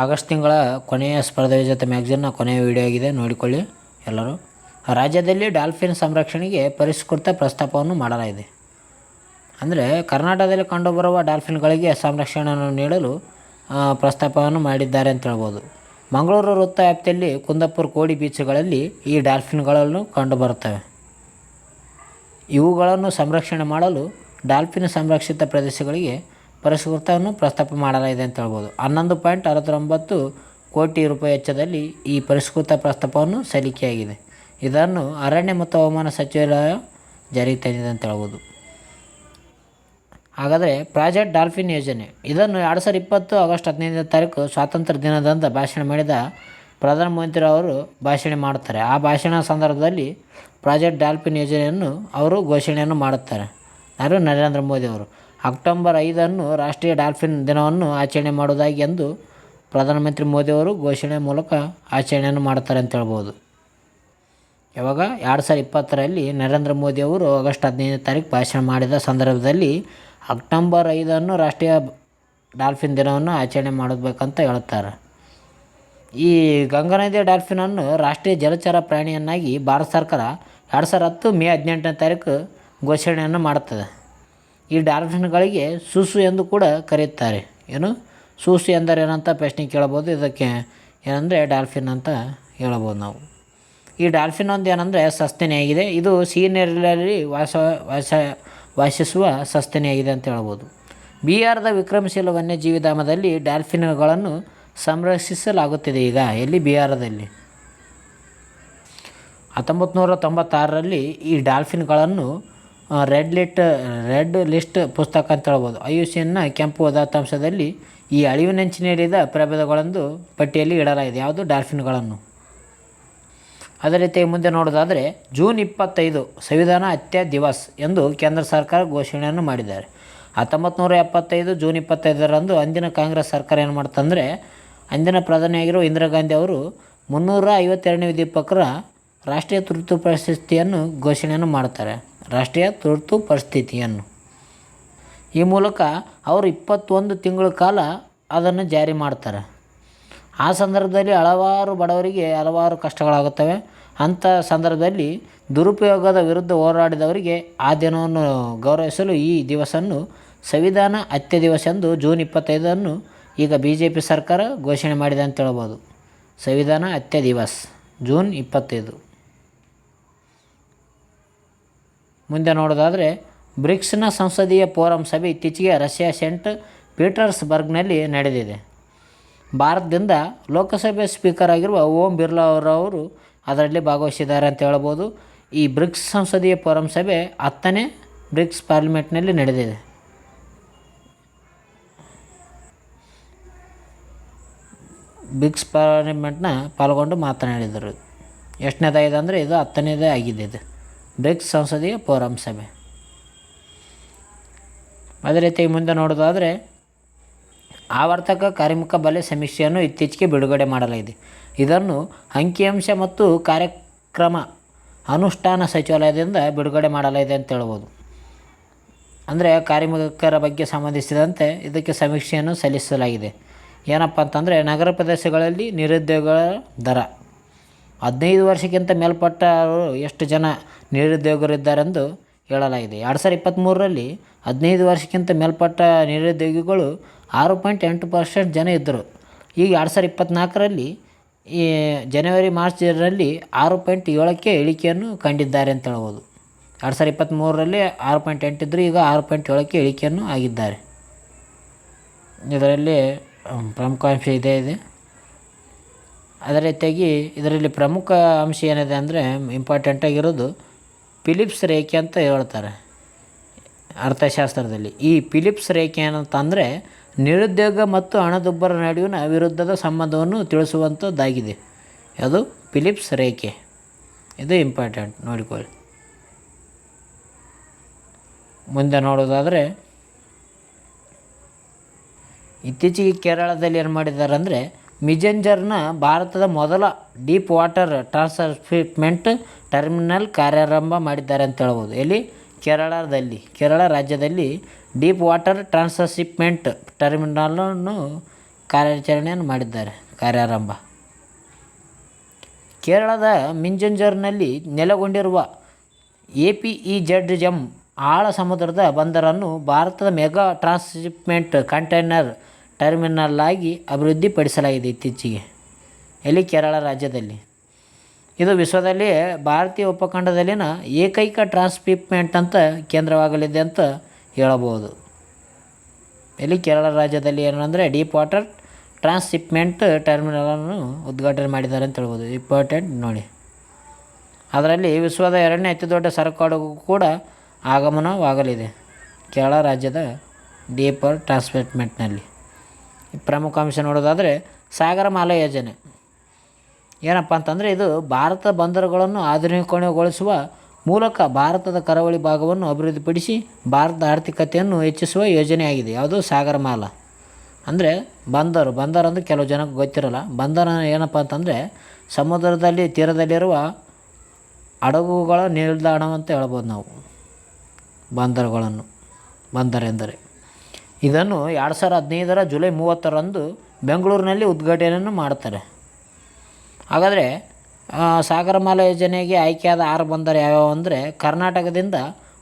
August ತಿಂಗಳ ಕೊನೆಯ ಸ್ಪರ್ಧಾ ವಿಜೇತ ಮ್ಯಾಗಝಿನ್ನ ಕೊನೆಯ ವಿಡಿಯೋ ಆಗಿದೆ, ನೋಡಿಕೊಳ್ಳಿ ಎಲ್ಲರೂ. ರಾಜ್ಯದಲ್ಲಿ ಡಾಲ್ಫಿನ್ ಸಂರಕ್ಷಣೆಗೆ ಪರಿಷ್ಕೃತ ಪ್ರಸ್ತಾಪವನ್ನು ಮಾಡಲಾಗಿದೆ. ಅಂದರೆ ಕರ್ನಾಟಕದಲ್ಲಿ ಕಂಡುಬರುವ ಡಾಲ್ಫಿನ್ಗಳಿಗೆ ಸಂರಕ್ಷಣೆಯನ್ನು ನೀಡಲು ಪ್ರಸ್ತಾಪವನ್ನು ಮಾಡಿದ್ದಾರೆ ಅಂತ ಹೇಳ್ಬೋದು. ಮಂಗಳೂರು ವೃತ್ತ ವ್ಯಾಪ್ತಿಯಲ್ಲಿ ಕುಂದಾಪುರ ಕೋಡಿ ಬೀಚ್ಗಳಲ್ಲಿ ಈ ಡಾಲ್ಫಿನ್ಗಳನ್ನು ಕಂಡುಬರುತ್ತವೆ. ಇವುಗಳನ್ನು ಸಂರಕ್ಷಣೆ ಮಾಡಲು ಡಾಲ್ಫಿನ್ ಸಂರಕ್ಷಿತ ಪ್ರದೇಶಗಳಿಗೆ ಪರಿಷ್ಕೃತವನ್ನು ಪ್ರಸ್ತಾಪ ಮಾಡಲಾಗಿದೆ ಅಂತ ಹೇಳ್ಬೋದು. 11.69 ಕೋಟಿ ರೂಪಾಯಿ ವೆಚ್ಚದಲ್ಲಿ ಈ ಪರಿಷ್ಕೃತ ಪ್ರಸ್ತಾಪವನ್ನು ಸಲ್ಲಿಕೆಯಾಗಿದೆ. ಇದನ್ನು ಅರಣ್ಯ ಮತ್ತು ಹವಾಮಾನ ಸಚಿವಾಲಯ ಜಾರಿಗೆ ತಂದಿದೆ ಅಂತ ಹೇಳ್ಬೋದು. ಹಾಗಾದರೆ ಪ್ರಾಜೆಕ್ಟ್ ಡಾಲ್ಫಿನ್ ಯೋಜನೆ ಇದನ್ನು 2020 ಆಗಸ್ಟ್ 15ನೇ ತಾರೀಕು ಸ್ವಾತಂತ್ರ್ಯ ದಿನದಂದು ಭಾಷಣ ಮಾಡಿದ ಪ್ರಧಾನಮಂತ್ರಿ ಅವರು ಭಾಷಣ ಮಾಡುತ್ತಾರೆ. ಆ ಭಾಷಣ ಸಂದರ್ಭದಲ್ಲಿ ಪ್ರಾಜೆಕ್ಟ್ ಡಾಲ್ಫಿನ್ ಯೋಜನೆಯನ್ನು ಅವರು ಘೋಷಣೆಯನ್ನು ಮಾಡುತ್ತಾರೆ. ಯಾರು? ನರೇಂದ್ರ ಮೋದಿ ಅವರು. ಅಕ್ಟೋಬರ್ 5 ರಾಷ್ಟ್ರೀಯ ಡಾಲ್ಫಿನ್ ದಿನವನ್ನು ಆಚರಣೆ ಮಾಡುವುದಾಗಿ ಎಂದು ಪ್ರಧಾನಮಂತ್ರಿ ಮೋದಿಯವರು ಘೋಷಣೆ ಮೂಲಕ ಆಚರಣೆಯನ್ನು ಮಾಡ್ತಾರೆ ಅಂತ ಹೇಳ್ಬೋದು. ಯಾವಾಗ? 2020ರಲ್ಲಿ ನರೇಂದ್ರ ಮೋದಿಯವರು ಆಗಸ್ಟ್ 15ನೇ ತಾರೀಕು ಭಾಷಣ ಮಾಡಿದ ಸಂದರ್ಭದಲ್ಲಿ ಅಕ್ಟೋಬರ್ 5 ರಾಷ್ಟ್ರೀಯ ಡಾಲ್ಫಿನ್ ದಿನವನ್ನು ಆಚರಣೆ ಮಾಡಬೇಕಂತ ಹೇಳುತ್ತಾರೆ. ಈ ಗಂಗಾ ನದಿಯ ಡಾಲ್ಫಿನನ್ನು ರಾಷ್ಟ್ರೀಯ ಜಲಚರ ಪ್ರಾಣಿಯನ್ನಾಗಿ ಭಾರತ ಸರ್ಕಾರ 2010 ಮೇ 18ನೇ ತಾರೀಕು ಘೋಷಣೆಯನ್ನು ಮಾಡುತ್ತದೆ. ಈ ಡಾಲ್ಫಿನ್ಗಳಿಗೆ ಸೂಸು ಎಂದು ಕೂಡ ಕರೆಯುತ್ತಾರೆ. ಏನು ಸೂಸು ಎಂದರೆ ಏನಂತ ಪ್ರಶ್ನೆ ಕೇಳಬಹುದು. ಇದಕ್ಕೆ ಏನಂದರೆ ಡಾಲ್ಫಿನ್ ಅಂತ ಹೇಳಬಹುದು ನಾವು. ಈ ಡಾಲ್ಫಿನ್ ಒಂದು ಏನಂದರೆ ಸಸ್ತನಿಯಾಗಿದೆ. ಇದು ಸಿಹಿ ನೀರಿನಲ್ಲಿ ವಾಸಿಸುವ ಸಸ್ತನಿಯಾಗಿದೆ ಅಂತ ಹೇಳ್ಬೋದು. ಬಿಹಾರದ ವಿಕ್ರಮಶೀಲ ವನ್ಯಜೀವಿ ಧಾಮದಲ್ಲಿ ಡಾಲ್ಫಿನ್ಗಳನ್ನು ಸಂರಕ್ಷಿಸಲಾಗುತ್ತಿದೆ. ಈಗ ಎಲ್ಲಿ? ಬಿಹಾರದಲ್ಲಿ. 1996ರಲ್ಲಿ ಈ ಡಾಲ್ಫಿನ್ಗಳನ್ನು ರೆಡ್ ಲಿಸ್ಟ್ ಪುಸ್ತಕ ಅಂತ ಹೇಳ್ಬೋದು. IUCN ಕೆಂಪು ದತ್ತಾಂಶದಲ್ಲಿ ಈ ಅಳಿವಿನಂಚಿನಲ್ಲಿದ್ದ ಪ್ರಭೇದಗಳೆಂದು ಪಟ್ಟಿಯಲ್ಲಿ ಇಡಲಾಗಿದೆ. ಯಾವುದು? ಡಾಲ್ಫಿನ್ಗಳನ್ನು. ಅದೇ ರೀತಿ ಮುಂದೆ ನೋಡೋದಾದರೆ ಜೂನ್ 25 ಸಂವಿಧಾನ ಹತ್ಯೆ ದಿವಸ್ ಎಂದು ಕೇಂದ್ರ ಸರ್ಕಾರ ಘೋಷಣೆಯನ್ನು ಮಾಡಿದ್ದಾರೆ. 1975 ಜೂನ್ 25ರಂದು ಅಂದಿನ ಕಾಂಗ್ರೆಸ್ ಸರ್ಕಾರ ಏನು ಮಾಡ್ತಂದರೆ ಅಂದಿನ ಪ್ರಧಾನಿಯಾಗಿರುವ ಇಂದಿರಾ ಗಾಂಧಿ ಅವರು 352ನೇ ವಿಧಿಪಕರ ರಾಷ್ಟ್ರೀಯ ತುರ್ತು ಪರಿಸ್ಥಿತಿಯನ್ನು ಘೋಷಣೆಯನ್ನು ಮಾಡ್ತಾರೆ. ರಾಷ್ಟ್ರೀಯ ತುರ್ತು ಪರಿಸ್ಥಿತಿಯನ್ನು. ಈ ಮೂಲಕ ಅವರು 21 ತಿಂಗಳ ಕಾಲ ಅದನ್ನು ಜಾರಿ ಮಾಡ್ತಾರೆ. ಆ ಸಂದರ್ಭದಲ್ಲಿ ಹಲವಾರು ಬಡವರಿಗೆ ಹಲವಾರು ಕಷ್ಟಗಳಾಗುತ್ತವೆ. ಅಂಥ ಸಂದರ್ಭದಲ್ಲಿ ದುರುಪಯೋಗದ ವಿರುದ್ಧ ಹೋರಾಡಿದವರಿಗೆ ಆ ದಿನವನ್ನು ಗೌರವಿಸಲು ಈ ದಿವಸವನ್ನು ಸಂವಿಧಾನ ಹತ್ಯೆ ದಿವಸ ಎಂದು ಜೂನ್ 25 ಈಗ BJP ಸರ್ಕಾರ ಘೋಷಣೆ ಮಾಡಿದೆ ಅಂತ ಹೇಳ್ಬೋದು. ಸಂವಿಧಾನ ಹತ್ಯೆ ದಿವಸ್ ಜೂನ್ 25. ಮುಂದೆ ನೋಡೋದಾದರೆ ಬ್ರಿಕ್ಸ್ನ ಸಂಸದೀಯ ಫೋರಂ ಸಭೆ ಇತ್ತೀಚೆಗೆ ರಷ್ಯಾ ಸೇಂಟ್ ಪೀಟರ್ಸ್ಬರ್ಗ್ನಲ್ಲಿ ನಡೆದಿದೆ. ಭಾರತದಿಂದ ಲೋಕಸಭೆ ಸ್ಪೀಕರ್ ಆಗಿರುವ ಓಂ ಬಿರ್ಲಾ ಅವರು ಅದರಲ್ಲಿ ಭಾಗವಹಿಸಿದ್ದಾರೆ ಅಂತ ಹೇಳ್ಬೋದು. ಈ ಬ್ರಿಕ್ಸ್ ಸಂಸದೀಯ ಫೋರಂ ಸಭೆ 10ನೇ ಬ್ರಿಕ್ಸ್ ಪಾರ್ಲಿಮೆಂಟ್ನಲ್ಲಿ ನಡೆದಿದೆ. ಬ್ರಿಕ್ಸ್ ಪಾರ್ಲಿಮೆಂಟ್ನ ಪಾಲ್ಗೊಂಡು ಮಾತನಾಡಿದರು. ಎಷ್ಟನೇದಾಗಿದೆ ಅಂದರೆ ಇದು 10ನೇದೇ ಆಗಿದೆ. ಇದು ಬ್ರಿಕ್ಸ್ ಸಂಸದೀಯ ಫೋರಂ ಸಭೆ. ಅದೇ ರೀತಿ ಮುಂದೆ ನೋಡೋದಾದರೆ ಆವರ್ತಕ ಕಾರ್ಮಿಕ ಬಲ ಸಮೀಕ್ಷೆಯನ್ನು ಇತ್ತೀಚೆಗೆ ಬಿಡುಗಡೆ ಮಾಡಲಾಗಿದೆ. ಇದನ್ನು ಅಂಕಿಅಂಶ ಮತ್ತು ಕಾರ್ಯಕ್ರಮ ಅನುಷ್ಠಾನ ಸಚಿವಾಲಯದಿಂದ ಬಿಡುಗಡೆ ಮಾಡಲಾಗಿದೆ ಅಂತ ಹೇಳ್ಬೋದು. ಅಂದರೆ ಕಾರ್ಮಿಕರ ಬಗ್ಗೆ ಸಂಬಂಧಿಸಿದಂತೆ ಇದಕ್ಕೆ ಸಮೀಕ್ಷೆಯನ್ನು ಸಲ್ಲಿಸಲಾಗಿದೆ. ಏನಪ್ಪ ಅಂತಂದರೆ ನಗರ ಪ್ರದೇಶಗಳಲ್ಲಿ ನಿರುದ್ಯೋಗಗಳ ದರ 15 ವರ್ಷಕ್ಕಿಂತ ಮೇಲ್ಪಟ್ಟವರು ಎಷ್ಟು ಜನ ನಿರುದ್ಯೋಗರಿದ್ದಾರೆಂದು ಹೇಳಲಾಗಿದೆ. 2023ರಲ್ಲಿ 15 ವರ್ಷಕ್ಕಿಂತ ಮೇಲ್ಪಟ್ಟ ನಿರುದ್ಯೋಗಿಗಳು 6.8% ಜನ ಇದ್ದರು. ಈಗ 2024ರಲ್ಲಿ ಈ ಜನವರಿ ಮಾರ್ಚ್ನಲ್ಲಿ 6.7ಕ್ಕೆ ಇಳಿಕೆಯನ್ನು ಕಂಡಿದ್ದಾರೆ ಅಂತ ಹೇಳ್ಬೋದು. 2023ರಲ್ಲಿ 6.8 ಇದ್ದರು, ಈಗ 6.7ಕ್ಕೆ ಇಳಿಕೆಯನ್ನು ಆಗಿದ್ದಾರೆ. ಇದರಲ್ಲಿ ಪ್ರಮುಖ ಅಂಶ ಇದೆ. ಅದೇ ರೀತಿಯಾಗಿ ಇದರಲ್ಲಿ ಪ್ರಮುಖ ಅಂಶ ಏನಿದೆ ಅಂದರೆ ಇಂಪಾರ್ಟೆಂಟಾಗಿರೋದು ಫಿಲಿಪ್ಸ್ ರೇಖೆ ಅಂತ ಹೇಳ್ತಾರೆ ಅರ್ಥಶಾಸ್ತ್ರದಲ್ಲಿ. ಈ ಫಿಲಿಪ್ಸ್ ರೇಖೆ ಏನಂತಂದರೆ ನಿರುದ್ಯೋಗ ಮತ್ತು ಹಣದುಬ್ಬರ ನಡುವಿನ ವಿರುದ್ಧದ ಸಂಬಂಧವನ್ನು ತಿಳಿಸುವಂಥದ್ದಾಗಿದೆ. ಅದು ಫಿಲಿಪ್ಸ್ ರೇಖೆ. ಇದು ಇಂಪಾರ್ಟೆಂಟ್, ನೋಡಿಕೊಳ್ಳಿ. ಮುಂದೆ ನೋಡೋದಾದರೆ ಇತ್ತೀಚೆಗೆ ಕೇರಳದಲ್ಲಿ ಏನು ಮಾಡಿದ್ದಾರೆ ಅಂದರೆ ಮಿಜೆಂಜರ್ನ ಭಾರತದ ಮೊದಲ ಡೀಪ್ ವಾಟರ್ ಟ್ರಾನ್ಸ್‌ಶಿಪ್‌ಮೆಂಟ್ ಟರ್ಮಿನಲ್ ಕಾರ್ಯಾರಂಭ ಮಾಡಿದ್ದಾರೆ ಅಂತ ಹೇಳ್ಬೋದು. ಎಲ್ಲಿ? ಕೇರಳ ರಾಜ್ಯದಲ್ಲಿ ಡೀಪ್ ವಾಟರ್ ಟ್ರಾನ್ಸ್‌ಶಿಪ್‌ಮೆಂಟ್ ಟರ್ಮಿನಲನ್ನು ಕಾರ್ಯಾಚರಣೆಯನ್ನು ಮಾಡಿದ್ದಾರೆ. ಕಾರ್ಯಾರಂಭ. ಕೇರಳದ ಮಿಂಜಂಜರ್ನಲ್ಲಿ ನೆಲೆಗೊಂಡಿರುವ APEZM ಆಳ ಸಮುದ್ರದ ಬಂದರನ್ನು ಭಾರತದ ಮೆಗಾ ಟ್ರಾನ್ಸ್‌ಶಿಪ್‌ಮೆಂಟ್ ಕಂಟೈನರ್ ಟರ್ಮಿನಲ್ ಆಗಿ ಅಭಿವೃದ್ಧಿಪಡಿಸಲಾಗಿದೆ ಇತ್ತೀಚೆಗೆ. ಎಲ್ಲಿ? ಕೇರಳ ರಾಜ್ಯದಲ್ಲಿ. ಇದು ವಿಶ್ವದಲ್ಲಿಯೇ ಭಾರತೀಯ ಉಪಖಂಡದಲ್ಲಿನ ಏಕೈಕ ಟ್ರಾನ್ಸ್‌ಶಿಪ್‌ಮೆಂಟ್ ಅಂತ ಕೇಂದ್ರವಾಗಲಿದೆ ಅಂತ ಹೇಳಬಹುದು. ಎಲ್ಲಿ? ಕೇರಳ ರಾಜ್ಯದಲ್ಲಿ ಏನಂದರೆ ಡೀಪ್ ವಾಟರ್ ಟ್ರಾನ್ಸ್‌ಶಿಪ್‌ಮೆಂಟ್ ಟರ್ಮಿನಲನ್ನು ಉದ್ಘಾಟನೆ ಮಾಡಿದ್ದಾರೆ ಅಂತ ಹೇಳ್ಬೋದು. ಇಂಪಾರ್ಟೆಂಟ್ ನೋಡಿ. ಅದರಲ್ಲಿ ವಿಶ್ವದ 2ನೇ ಅತಿ ದೊಡ್ಡ ಸರಕು ಹಡಗು ಕೂಡ ಆಗಮನವಾಗಲಿದೆ ಕೇರಳ ರಾಜ್ಯದ ಡೀಪರ್ ಟ್ರಾನ್ಸ್‌ಶಿಪ್‌ಮೆಂಟ್ನಲ್ಲಿ. ಪ್ರಮುಖ ಅಂಶ ನೋಡೋದಾದರೆ ಸಾಗರಮಾಲಾ ಯೋಜನೆ ಏನಪ್ಪ ಅಂತಂದರೆ ಇದು ಭಾರತ ಬಂದರುಗಳನ್ನು ಆಧುನೀಕರಣಗೊಳಿಸುವ ಮೂಲಕ ಭಾರತದ ಕರಾವಳಿ ಭಾಗವನ್ನು ಅಭಿವೃದ್ಧಿಪಡಿಸಿ ಭಾರತದ ಆರ್ಥಿಕತೆಯನ್ನು ಹೆಚ್ಚಿಸುವ ಯೋಜನೆಯಾಗಿದೆ. ಯಾವುದು? ಸಾಗರಮಾಲಾ ಅಂದರೆ ಬಂದರು ಅಂದರೆ ಕೆಲವು ಜನಕ್ಕೆ ಗೊತ್ತಿರಲ್ಲ. ಬಂದರು ಏನಪ್ಪ ಅಂತಂದರೆ ಸಮುದ್ರದಲ್ಲಿ ತೀರದಲ್ಲಿರುವ ಹಡಗುಗಳ ನಿಲ್ದಾಣ ಅಂತ ಹೇಳ್ಬೋದು ನಾವು. ಬಂದರೆಂದರೆ ಇದನ್ನು 2015 ಜುಲೈ 30 ಬೆಂಗಳೂರಿನಲ್ಲಿ ಉದ್ಘಾಟನೆಯನ್ನು ಮಾಡ್ತಾರೆ. ಹಾಗಾದರೆ ಸಾಗರಮಾಲಾ ಯೋಜನೆಗೆ ಆಯ್ಕೆಯಾದ 6 ಬಂದರು ಯಾವ್ಯಾವು ಅಂದರೆ ಕರ್ನಾಟಕದಿಂದ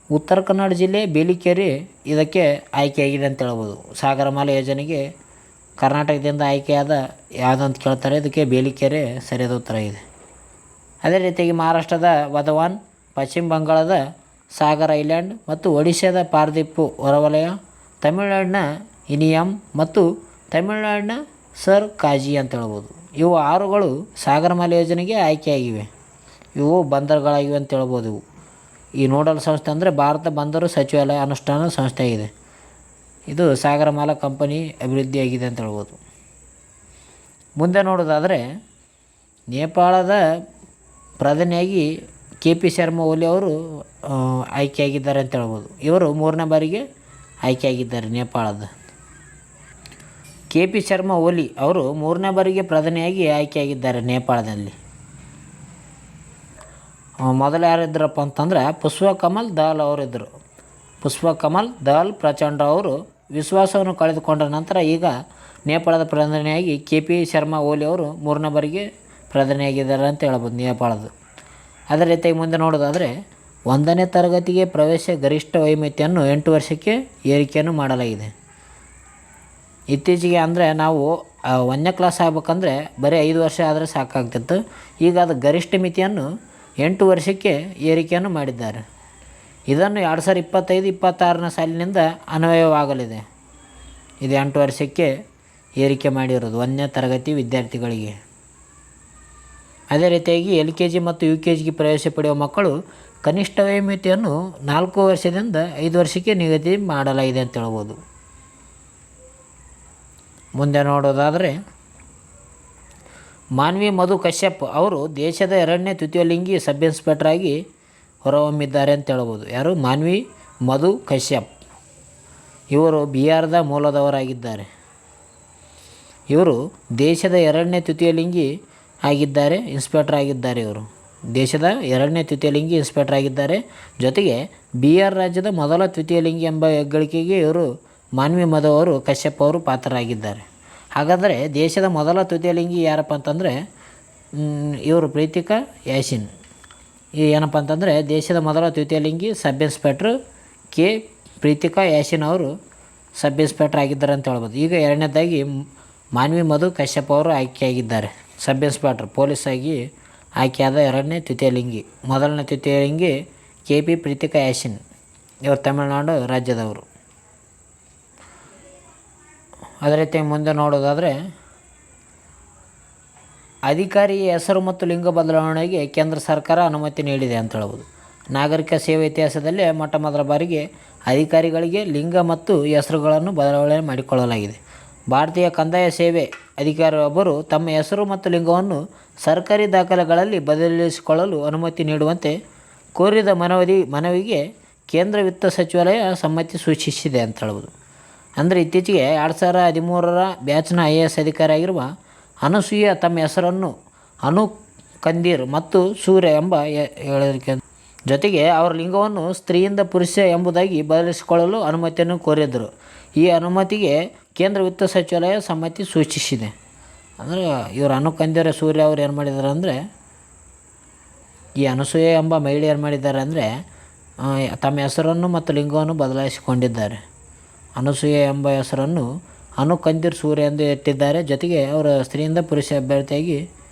ಉತ್ತರ ಕನ್ನಡ ಜಿಲ್ಲೆ ಬೇಲಿಕೇರಿ ಇದಕ್ಕೆ ಆಯ್ಕೆಯಾಗಿದೆ ಅಂತ ಹೇಳ್ಬೋದು. ಸಾಗರಮಾಲಾ ಯೋಜನೆಗೆ ಕರ್ನಾಟಕದಿಂದ ಆಯ್ಕೆಯಾದ ಯಾವುದಂತ ಕೇಳ್ತಾರೆ, ಇದಕ್ಕೆ ಬೇಲಿಕೇರಿ ಸರಿಯಾದ ಉತ್ತರ ಇದೆ. ಅದೇ ರೀತಿಯಾಗಿ ಮಹಾರಾಷ್ಟ್ರದ ವಧವಾನ್, ಪಶ್ಚಿಮ ಬಂಗಾಳದ ಸಾಗರ್ ಐಲ್ಯಾಂಡ್ ಮತ್ತು ಒಡಿಶಾದ ಪಾರದೀಪು ಹೊರವಲಯ, ತಮಿಳುನಾಡಿನ ಇನಿಯಮ್ ಮತ್ತು ತಮಿಳುನಾಡಿನ ಸರ್ ಕಾಜಿ ಅಂತ ಹೇಳ್ಬೋದು. ಇವು 6ಗಳು ಸಾಗರಮಾಲಾ ಯೋಜನೆಗೆ ಆಯ್ಕೆಯಾಗಿವೆ. ಇವು ಬಂದರುಗಳಾಗಿವೆ ಅಂತ ಹೇಳ್ಬೋದು. ಇವು ಈ ನೋಡಲ್ ಸಂಸ್ಥೆ ಅಂದರೆ ಭಾರತ ಬಂದರು ಸಚಿವಾಲಯ ಅನುಷ್ಠಾನ ಸಂಸ್ಥೆ ಆಗಿದೆ. ಇದು ಸಾಗರಮಾಲಾ ಕಂಪನಿ ಅಭಿವೃದ್ಧಿಯಾಗಿದೆ ಅಂತ ಹೇಳ್ಬೋದು. ಮುಂದೆ ನೋಡೋದಾದರೆ ನೇಪಾಳದ ಪ್ರಧಾನಿಯಾಗಿ KP ಶರ್ಮಾ ಓಲಿ ಅವರು ಆಯ್ಕೆಯಾಗಿದ್ದಾರೆ ಅಂತ ಹೇಳ್ಬೋದು. ಇವರು 3ನೇ ಬಾರಿಗೆ ಆಯ್ಕೆಯಾಗಿದ್ದಾರೆ ನೇಪಾಳದ. KP ಶರ್ಮಾ ಓಲಿ ಅವರು 3ನೇ ಬಾರಿಗೆ ಪ್ರಧಾನಿಯಾಗಿ ಆಯ್ಕೆಯಾಗಿದ್ದಾರೆ ನೇಪಾಳದಲ್ಲಿ. ಮೊದಲು ಯಾರಿದ್ದರಪ್ಪ ಅಂತಂದ್ರೆ ಪುಷ್ಪಕಮಲ್ ದಾಲ್ ಅವರಿದ್ದರು. ಪುಷ್ಪಕಮಲ್ ದಾಲ್ ಪ್ರಚಂಡ ಅವರು ವಿಶ್ವಾಸವನ್ನು ಕಳೆದುಕೊಂಡ ನಂತರ ಈಗ ನೇಪಾಳದ ಪ್ರಧಾನಿಯಾಗಿ KP ಶರ್ಮಾ ಓಲಿ ಅವರು 3ನೇ ಬಾರಿಗೆ ಪ್ರಧಾನಿಯಾಗಿದ್ದಾರೆ ಅಂತ ಹೇಳ್ಬೋದು ನೇಪಾಳದ. ಅದೇ ರೀತಿಯಾಗಿ ಮುಂದೆ ನೋಡೋದಾದರೆ 1ನೇ ತರಗತಿಗೆ ಪ್ರವೇಶ ಗರಿಷ್ಠ ವಯೋಮಿತಿಯನ್ನು 8 ವರ್ಷಕ್ಕೆ ಏರಿಕೆಯನ್ನು ಮಾಡಲಾಗಿದೆ. ಇತ್ತೀಚೆಗೆ ಅಂದರೆ ನಾವು 1ನೇ ಕ್ಲಾಸ್ ಆಗ್ಬೇಕಂದ್ರೆ ಬರೀ 5 ವರ್ಷ ಆದರೆ ಸಾಕಾಗ್ತಿತ್ತು. ಈಗ ಅದು ಗರಿಷ್ಠ ಮಿತಿಯನ್ನು 8 ವರ್ಷಕ್ಕೆ ಏರಿಕೆಯನ್ನು ಮಾಡಿದ್ದಾರೆ. ಇದನ್ನು 2025-26ನೇ ಸಾಲಿನಿಂದ ಅನ್ವಯವಾಗಲಿದೆ. ಇದು 8 ವರ್ಷಕ್ಕೆ ಏರಿಕೆ ಮಾಡಿರೋದು 1ನೇ ತರಗತಿ ವಿದ್ಯಾರ್ಥಿಗಳಿಗೆ. ಅದೇ ರೀತಿಯಾಗಿ LKG ಮತ್ತು UKGಗೆ ಪ್ರವೇಶ ಪಡೆಯುವ ಮಕ್ಕಳು ಕನಿಷ್ಠ ವಯೋಮಿತಿಯನ್ನು 4 ವರ್ಷದಿಂದ 5 ವರ್ಷಕ್ಕೆ ನಿಗದಿ ಮಾಡಲಾಗಿದೆ ಅಂತ ಹೇಳ್ಬೋದು. ಮುಂದೆ ನೋಡೋದಾದರೆ ಮಾನ್ವಿ ಮಧು ಕಶ್ಯಪ್ ಅವರು ದೇಶದ 2ನೇ ತೃತೀಯ ಲಿಂಗಿ ಸಬ್ ಇನ್ಸ್ಪೆಕ್ಟರ್ ಆಗಿ ಹೊರಹೊಮ್ಮಿದ್ದಾರೆ ಅಂತ ಹೇಳ್ಬೋದು. ಯಾರು? ಮಾನ್ವಿ ಮಧು ಕಶ್ಯಪ್. ಇವರು ಬಿಹಾರದ ಮೂಲದವರಾಗಿದ್ದಾರೆ. ಇವರು ದೇಶದ 2ನೇ ತೃತೀಯ ಲಿಂಗಿ ಆಗಿದ್ದಾರೆ, ಇನ್ಸ್ಪೆಕ್ಟರ್ ಆಗಿದ್ದಾರೆ. ಇವರು ದೇಶದ 2ನೇ ತೃತೀಯ ಲಿಂಗಿ ಇನ್ಸ್ಪೆಕ್ಟರ್ ಆಗಿದ್ದಾರೆ. ಜೊತೆಗೆ ಬಿಹಾರ್ ರಾಜ್ಯದ ಮೊದಲ ತೃತೀಯ ಲಿಂಗಿ ಎಂಬ ಹೆಗ್ಗಳಿಕೆಗೆ ಇವರು ಮಾನ್ವಿ ಮಧು ಅವರು ಕಶ್ಯಪ್ ಅವರು ಪಾತ್ರರಾಗಿದ್ದಾರೆ. ಹಾಗಾದರೆ ದೇಶದ ಮೊದಲ ತೃತೀಯ ಲಿಂಗಿ ಯಾರಪ್ಪ ಅಂತಂದರೆ ಇವರು ಪ್ರೀತಿಕಾ ಯಾಸಿನ್. ಈ ಏನಪ್ಪ ಅಂತಂದರೆ ದೇಶದ ಮೊದಲ ತೃತೀಯ ಲಿಂಗಿ ಸಬ್ ಇನ್ಸ್ಪೆಕ್ಟ್ರ್ ಪ್ರೀತಿಕಾ ಯಾಸಿನ್ ಅವರು ಸಬ್ ಇನ್ಸ್ಪೆಕ್ಟರ್ ಆಗಿದ್ದಾರೆ ಅಂತ ಹೇಳ್ಬೋದು. ಈಗ 2ನೇದಾಗಿ ಮಾನ್ವಿ ಮಧು ಕಶ್ಯಪ್ ಅವರು ಆಯ್ಕೆಯಾಗಿದ್ದಾರೆ. ಸಬ್ ಇನ್ಸ್ಪೆಕ್ಟರ್ ಪೊಲೀಸ್ ಆಗಿ ಆಯ್ಕೆಯಾದ 2ನೇ ತೃತೀಯ ಲಿಂಗಿ. ಮೊದಲನೇ ತೃತೀಯ ಲಿಂಗಿ KP ಪ್ರೀತಿಕಾ ಯಾಸಿನ್. ಇವರು ತಮಿಳುನಾಡು ರಾಜ್ಯದವರು. ಅದೇ ರೀತಿ ಮುಂದೆ ನೋಡೋದಾದರೆ ಅಧಿಕಾರಿಯ ಹೆಸರು ಮತ್ತು ಲಿಂಗ ಬದಲಾವಣೆಗೆ ಕೇಂದ್ರ ಸರ್ಕಾರ ಅನುಮತಿ ನೀಡಿದೆ ಅಂತ ಹೇಳ್ಬೋದು. ನಾಗರಿಕ ಸೇವೆ ಇತಿಹಾಸದಲ್ಲೇ ಮೊಟ್ಟಮೊದಲ ಬಾರಿಗೆ ಅಧಿಕಾರಿಗಳಿಗೆ ಲಿಂಗ ಮತ್ತು ಹೆಸರುಗಳನ್ನು ಬದಲಾವಣೆ ಮಾಡಿಕೊಳ್ಳಲಾಗಿದೆ. ಭಾರತೀಯ ಕಂದಾಯ ಸೇವೆ ಅಧಿಕಾರಿಯೊಬ್ಬರು ತಮ್ಮ ಹೆಸರು ಮತ್ತು ಲಿಂಗವನ್ನು ಸರ್ಕಾರಿ ದಾಖಲೆಗಳಲ್ಲಿ ಬದಲಿಸಿಕೊಳ್ಳಲು ಅನುಮತಿ ನೀಡುವಂತೆ ಕೋರಿದ ಮನವಿಗೆ ಕೇಂದ್ರ ವಿತ್ತ ಸಚಿವಾಲಯ ಸಮ್ಮತಿ ಸೂಚಿಸಿದೆ ಅಂತ ಹೇಳ್ಬೋದು. ಅಂದರೆ ಇತ್ತೀಚೆಗೆ 2013 ಬ್ಯಾಚ್ನ IAS ಅಧಿಕಾರಿಯಾಗಿರುವ ಅನಸೂಯ ತಮ್ಮ ಹೆಸರನ್ನು ಅನು ಕಂದೀರ್ ಮತ್ತು ಸೂರ್ಯ ಎಂಬ ಹೇಳಿಕೆ ಜೊತೆಗೆ ಅವರ ಲಿಂಗವನ್ನು ಸ್ತ್ರೀಯಿಂದ ಪುರುಷ ಎಂಬುದಾಗಿ ಬದಲಿಸಿಕೊಳ್ಳಲು ಅನುಮತಿಯನ್ನು ಕೋರಿದ್ದರು. ಈ ಅನುಮತಿಗೆ ಕೇಂದ್ರ ವಿತ್ತ ಸಚಿವಾಲಯ ಸಮ್ಮತಿ ಸೂಚಿಸಿದೆ. ಅಂದರೆ ಇವರು ಅನುಕಂದಿರ ಸೂರ್ಯ ಅವರು ಏನು ಮಾಡಿದ್ದಾರೆ ಅಂದರೆ, ಈ ಅನಸೂಯೆ ಎಂಬ ಮಹಿಳೆ ಏನು ಮಾಡಿದ್ದಾರೆ ಅಂದರೆ ತಮ್ಮ ಹೆಸರನ್ನು ಮತ್ತು ಲಿಂಗವನ್ನು ಬದಲಾಯಿಸಿಕೊಂಡಿದ್ದಾರೆ. ಅನಸೂಯೆ ಎಂಬ ಹೆಸರನ್ನು ಅನುಕಂದಿರ್ ಸೂರ್ಯ ಎಂದು ಇಟ್ಟಿದ್ದಾರೆ. ಜೊತೆಗೆ ಅವರ ಸ್ತ್ರೀಯಿಂದ ಪುರುಷ ಅಭ್ಯರ್ಥಿಯಾಗಿ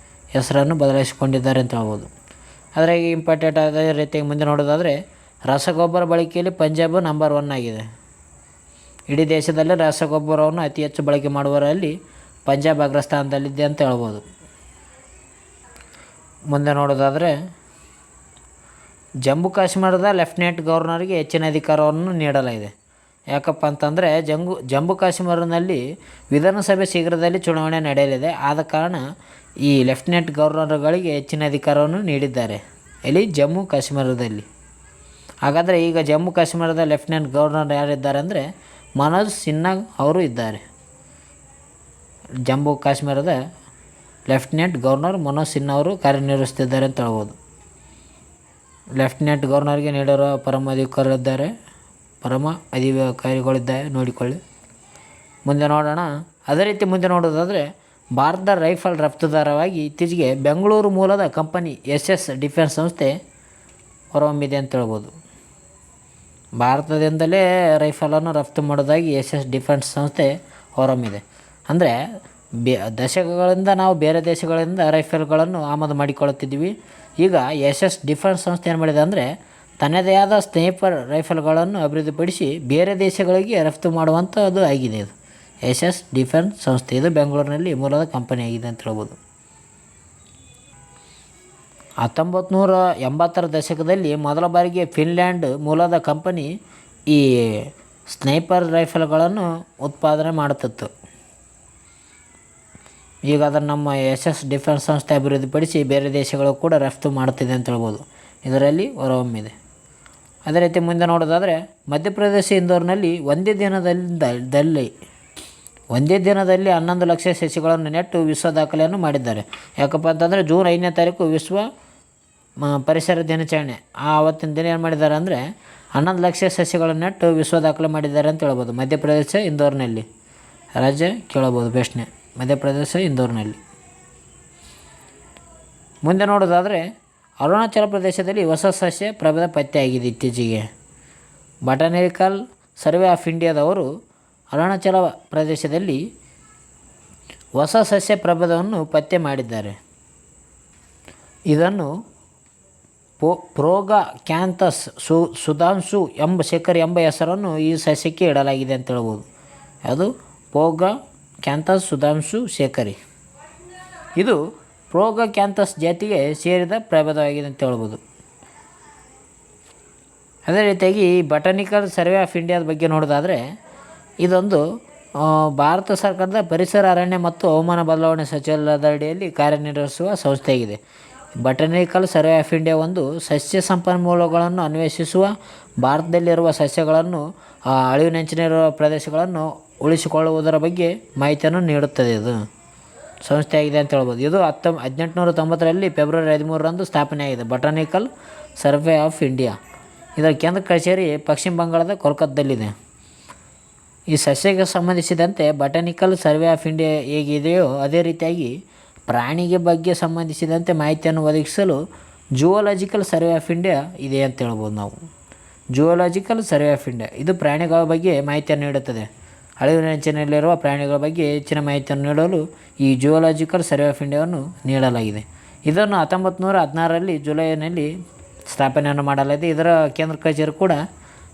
ಹೆಸರನ್ನು ಬದಲಾಯಿಸಿಕೊಂಡಿದ್ದಾರೆ ಅಂತ ಹೇಳ್ಬೋದು. ಆದರೆ ಈಗ ಇಂಪಾರ್ಟೆಂಟ್ ಆದ ರೀತಿಯಾಗಿ ಮುಂದೆ ನೋಡೋದಾದರೆ, ರಸಗೊಬ್ಬರ ಬಳಕೆಯಲ್ಲಿ ಪಂಜಾಬ್ ನಂಬರ್ 1 ಆಗಿದೆ. ಇಡೀ ದೇಶದಲ್ಲಿ ರಸಗೊಬ್ಬರವನ್ನು ಅತಿ ಹೆಚ್ಚು ಬಳಕೆ ಮಾಡುವವರಲ್ಲಿ ಪಂಜಾಬ್ ಅಗ್ರಸ್ಥಾನದಲ್ಲಿದೆ ಅಂತ ಹೇಳ್ಬೋದು. ಮುಂದೆ ನೋಡೋದಾದರೆ, ಜಮ್ಮು ಕಾಶ್ಮೀರದ ಲೆಫ್ಟಿನೆಂಟ್ ಗವರ್ನರ್ಗೆ ಹೆಚ್ಚಿನ ಅಧಿಕಾರವನ್ನು ನೀಡಲಾಗಿದೆ. ಯಾಕಪ್ಪ ಅಂತಂದರೆ ಜಮ್ಮು ಕಾಶ್ಮೀರದಲ್ಲಿ ವಿಧಾನಸಭೆ ಶೀಘ್ರದಲ್ಲಿ ಚುನಾವಣೆ ನಡೆಯಲಿದೆ. ಆದ ಕಾರಣ ಈ ಲೆಫ್ಟಿನೆಂಟ್ ಗವರ್ನರ್ಗಳಿಗೆ ಹೆಚ್ಚಿನ ಅಧಿಕಾರವನ್ನು ನೀಡಿದ್ದಾರೆ. ಇಲ್ಲಿ ಜಮ್ಮು ಕಾಶ್ಮೀರದಲ್ಲಿ. ಹಾಗಾದರೆ ಈಗ ಜಮ್ಮು ಕಾಶ್ಮೀರದ ಲೆಫ್ಟಿನೆಂಟ್ ಗವರ್ನರ್ ಯಾರಿದ್ದಾರೆ ಅಂದರೆ ಮನೋಜ್ ಸಿನ್ಹಾ ಅವರು ಇದ್ದಾರೆ. ಜಮ್ಮು ಕಾಶ್ಮೀರದ ಲೆಫ್ಟಿನೆಂಟ್ ಗವರ್ನರ್ ಮನೋಜ್ ಸಿನ್ಹಾ ಅವರು ಕಾರ್ಯನಿರ್ವಹಿಸ್ತಿದ್ದಾರೆ ಅಂತ ಹೇಳ್ಬೋದು. ಲೆಫ್ಟಿನೆಂಟ್ ಗವರ್ನರ್ಗೆ ನೀಡಿರುವ ಪರಮ ಅಧಿಕಾರಿಗಳಿದ್ದಾರೆ, ನೋಡಿಕೊಳ್ಳಿ. ಮುಂದೆ ನೋಡೋಣ. ಅದೇ ರೀತಿ ಮುಂದೆ ನೋಡೋದಾದರೆ, ಭಾರತದ ರೈಫಲ್ ರಫ್ತುದಾರವಾಗಿ ಇತ್ತೀಚೆಗೆ ಬೆಂಗಳೂರು ಮೂಲದ ಕಂಪನಿ SS ಡಿಫೆನ್ಸ್ ಸಂಸ್ಥೆ ಹೊರಹೊಮ್ಮಿದೆ ಅಂತ ಹೇಳ್ಬೋದು. ಭಾರತದಿಂದಲೇ ರೈಫಲನ್ನು ರಫ್ತು ಮಾಡೋದಾಗಿ SS ಡಿಫೆನ್ಸ್ ಸಂಸ್ಥೆ ಹೊರಹೊಮ್ಮಿದೆ. ಅಂದರೆ ದಶಕಗಳಿಂದ ನಾವು ಬೇರೆ ದೇಶಗಳಿಂದ ರೈಫಲ್ಗಳನ್ನು ಆಮದು ಮಾಡಿಕೊಳ್ಳುತ್ತಿದ್ವಿ. ಈಗ SS ಡಿಫೆನ್ಸ್ ಸಂಸ್ಥೆ ಏನು ಮಾಡಿದೆ ಅಂದರೆ ತನ್ನದೇ ಆದ ಸ್ನೈಪರ್ ರೈಫಲ್ಗಳನ್ನು ಅಭಿವೃದ್ಧಿಪಡಿಸಿ ಬೇರೆ ದೇಶಗಳಿಗೆ ರಫ್ತು ಮಾಡುವಂಥದ್ದು ಆಗಿದೆ. ಇದು SS ಡಿಫೆನ್ಸ್ ಸಂಸ್ಥೆ, ಇದು ಬೆಂಗಳೂರಿನಲ್ಲಿ ಮೂಲದ ಕಂಪನಿ ಆಗಿದೆ ಅಂತ ಹೇಳ್ಬೋದು. 1980ರ ದಶಕದಲ್ಲಿ ಮೊದಲ ಬಾರಿಗೆ ಫಿನ್ಲ್ಯಾಂಡ್ ಮೂಲದ ಕಂಪನಿ ಈ ಸ್ನೈಪರ್ ರೈಫಲ್ಗಳನ್ನು ಉತ್ಪಾದನೆ ಮಾಡುತ್ತಿತ್ತು. ಈಗ ಅದನ್ನು ನಮ್ಮ SS ಡಿಫೆನ್ಸ್ ಸಂಸ್ಥೆ ಅಭಿವೃದ್ಧಿಪಡಿಸಿ ಬೇರೆ ದೇಶಗಳು ಕೂಡ ರಫ್ತು ಮಾಡುತ್ತಿದೆ ಅಂತ ಹೇಳ್ಬೋದು. ಇದರಲ್ಲಿ ಹೊರಹೊಮ್ಮಿದೆ. ಅದೇ ರೀತಿ ಮುಂದೆ ನೋಡೋದಾದರೆ, ಮಧ್ಯಪ್ರದೇಶ ಇಂದೋರ್ನಲ್ಲಿ ಒಂದೇ ದಿನದಲ್ಲಿ 11 ಲಕ್ಷ ಸಸಿಗಳನ್ನು ನೆಟ್ಟು ವಿಶ್ವ ದಾಖಲೆಯನ್ನು ಮಾಡಿದ್ದಾರೆ. ಯಾಕಪ್ಪ ಅಂತಂದರೆ ಜೂನ್ 5ನೇ ತಾರೀಕು ವಿಶ್ವ ಪರಿಸರ ದಿನಾಚರಣೆ. ಆವತ್ತಿನ ದಿನ ಏನು ಮಾಡಿದ್ದಾರೆ ಅಂದರೆ 11 ಲಕ್ಷ ಸಸಿಗಳನ್ನು ನೆಟ್ಟು ವಿಶ್ವ ದಾಖಲೆ ಮಾಡಿದ್ದಾರೆ ಅಂತ ಹೇಳ್ಬೋದು. ಮಧ್ಯಪ್ರದೇಶ ಇಂದೋರ್ನಲ್ಲಿ ರಾಜ್ಯ ಕೇಳಬಹುದು ಪ್ರಶ್ನೆ, ಮಧ್ಯಪ್ರದೇಶ ಇಂದೋರ್ನಲ್ಲಿ. ಮುಂದೆ ನೋಡೋದಾದರೆ, ಅರುಣಾಚಲ ಪ್ರದೇಶದಲ್ಲಿ ಹೊಸ ಸಸ್ಯ ಪ್ರಭೇದ ಪತ್ತೆಯಾಗಿದೆ ಇತ್ತೀಚೆಗೆ. ಬಟಾನಿಕಲ್ ಸರ್ವೆ ಆಫ್ ಇಂಡಿಯಾದವರು ಅರುಣಾಚಲ ಪ್ರದೇಶದಲ್ಲಿ ಹೊಸ ಸಸ್ಯ ಪ್ರಭೇದವನ್ನು ಪತ್ತೆ ಮಾಡಿದ್ದಾರೆ. ಇದನ್ನು ಪ್ರೋಗಾಕ್ಯಾಂಥಸ್ ಸುಧಾಂಶು ಶೇಖರ್ ಎಂಬ ಹೆಸರನ್ನು ಈ ಸಸ್ಯಕ್ಕೆ ಇಡಲಾಗಿದೆ ಅಂತ ಹೇಳ್ಬೋದು. ಅದು ಪ್ರೋಗಾಕ್ಯಾಂಥಸ್ ಸುಧಾಂಶು ಶೇಖರಿ. ಇದು ಪ್ರೋಗಾಕ್ಯಾಂಥಸ್ ಜಾತಿಗೆ ಸೇರಿದ ಪ್ರಭೇದವಾಗಿದೆ ಅಂತ ಹೇಳ್ಬೋದು. ಅದೇ ರೀತಿಯಾಗಿ ಬಟಾನಿಕಲ್ ಸರ್ವೆ ಆಫ್ ಇಂಡಿಯಾದ ಬಗ್ಗೆ ನೋಡೋದಾದರೆ, ಇದೊಂದು ಭಾರತ ಸರ್ಕಾರದ ಪರಿಸರ, ಅರಣ್ಯ ಮತ್ತು ಹವಾಮಾನ ಬದಲಾವಣೆ ಸಚಿವಾಲಯದ ಅಡಿಯಲ್ಲಿ ಕಾರ್ಯನಿರ್ವಹಿಸುವ ಸಂಸ್ಥೆಯಾಗಿದೆ. ಬಟಾನಿಕಲ್ ಸರ್ವೆ ಆಫ್ ಇಂಡಿಯಾ ಒಂದು ಸಸ್ಯ ಸಂಪನ್ಮೂಲಗಳನ್ನು ಅನ್ವೇಷಿಸುವ, ಭಾರತದಲ್ಲಿರುವ ಸಸ್ಯಗಳನ್ನು ಅಳಿವಿನಂಚಿನಲ್ಲಿರುವ ಪ್ರದೇಶಗಳನ್ನು ಉಳಿಸಿಕೊಳ್ಳುವುದರ ಬಗ್ಗೆ ಮಾಹಿತಿಯನ್ನು ನೀಡುತ್ತದೆ. ಇದು ಸಂಸ್ಥೆಯಾಗಿದೆ ಅಂತ ಹೇಳ್ಬೋದು. ಇದು 1890ರಲ್ಲಿ ಫೆಬ್ರವರಿ 13ರಂದು ಸ್ಥಾಪನೆಯಾಗಿದೆ. Botanical survey of India. ಇದರ ಕೇಂದ್ರ ಕಚೇರಿ ಪಶ್ಚಿಮ ಬಂಗಾಳದ ಕೋಲ್ಕತ್ತಾದಲ್ಲಿದೆ. ಈ ಸಸ್ಯಕ್ಕೆ ಸಂಬಂಧಿಸಿದಂತೆ ಬಟಾನಿಕಲ್ ಸರ್ವೆ ಆಫ್ ಇಂಡಿಯಾ ಹೇಗಿದೆಯೋ ಅದೇ ರೀತಿಯಾಗಿ ಪ್ರಾಣಿಗೆ ಬಗ್ಗೆ ಸಂಬಂಧಿಸಿದಂತೆ ಮಾಹಿತಿಯನ್ನು ಒದಗಿಸಲು ಜುವಲಾಜಿಕಲ್ ಸರ್ವೆ ಆಫ್ ಇಂಡಿಯಾ ಇದೆ ಅಂತ ಹೇಳ್ಬೋದು ನಾವು. ಜುವಲಾಜಿಕಲ್ ಸರ್ವೆ ಆಫ್ ಇಂಡಿಯಾ ಇದು ಪ್ರಾಣಿಗಳ ಬಗ್ಗೆ ಮಾಹಿತಿಯನ್ನು ನೀಡುತ್ತದೆ. ಅಳಿವಿನಂಚಿನಲ್ಲಿರುವ ಪ್ರಾಣಿಗಳ ಬಗ್ಗೆ ಹೆಚ್ಚಿನ ಮಾಹಿತಿಯನ್ನು ನೀಡಲು ಈ ಜುವಲಾಜಿಕಲ್ ಸರ್ವೆ ಆಫ್ ಇಂಡಿಯಾವನ್ನು ನೀಡಲಾಗಿದೆ. ಇದನ್ನು 1916ರಲ್ಲಿ ಜುಲೈನಲ್ಲಿ ಸ್ಥಾಪನೆಯನ್ನು ಮಾಡಲಾಗಿದೆ. ಇದರ ಕೇಂದ್ರ ಕಚೇರಿ ಕೂಡ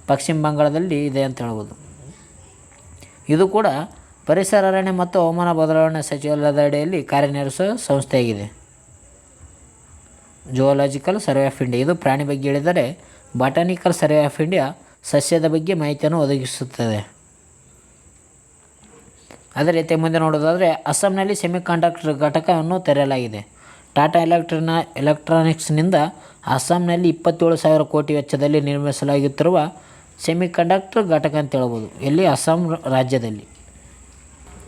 ಪಶ್ಚಿಮ ಬಂಗಾಳದಲ್ಲಿ ಇದೆ ಅಂತ ಹೇಳ್ಬೋದು. ಇದು ಕೂಡ ಪರಿಸರ, ಅರಣ್ಯ ಮತ್ತು ಹವಾಮಾನ ಬದಲಾವಣೆ ಸಚಿವಾಲಯದ ಅಡಿಯಲ್ಲಿ ಕಾರ್ಯನಿರ್ವಹಿಸುವ ಸಂಸ್ಥೆಯಾಗಿದೆ. ಜುವಲಾಜಿಕಲ್ ಸರ್ವೆ ಆಫ್ ಇಂಡಿಯಾ ಇದು ಪ್ರಾಣಿ ಬಗ್ಗೆ ಹೇಳಿದರೆ, ಬಾಟಾನಿಕಲ್ ಸರ್ವೆ ಆಫ್ ಇಂಡಿಯಾ ಸಸ್ಯದ ಬಗ್ಗೆ ಮಾಹಿತಿಯನ್ನು ಒದಗಿಸುತ್ತದೆ. ಅದೇ ರೀತಿ ಮುಂದೆ ನೋಡೋದಾದರೆ, ಅಸ್ಸಾಂನಲ್ಲಿ ಸೆಮಿಕಂಡಕ್ಟರ್ ಘಟಕವನ್ನು ತೆರೆಯಲಾಗಿದೆ. ಟಾಟಾ ಎಲೆಕ್ಟ್ರಾನಿಕ್ಸ್ನಿಂದ ಅಸ್ಸಾಂನಲ್ಲಿ 27,000 ಕೋಟಿ ವೆಚ್ಚದಲ್ಲಿ ನಿರ್ಮಿಸಲಾಗುತ್ತಿರುವ ಸೆಮಿಕಂಡಕ್ಟರ್ ಘಟಕ ಅಂತ ಹೇಳ್ಬೋದು. ಎಲ್ಲಿ? ಅಸ್ಸಾಂ ರಾಜ್ಯದಲ್ಲಿ.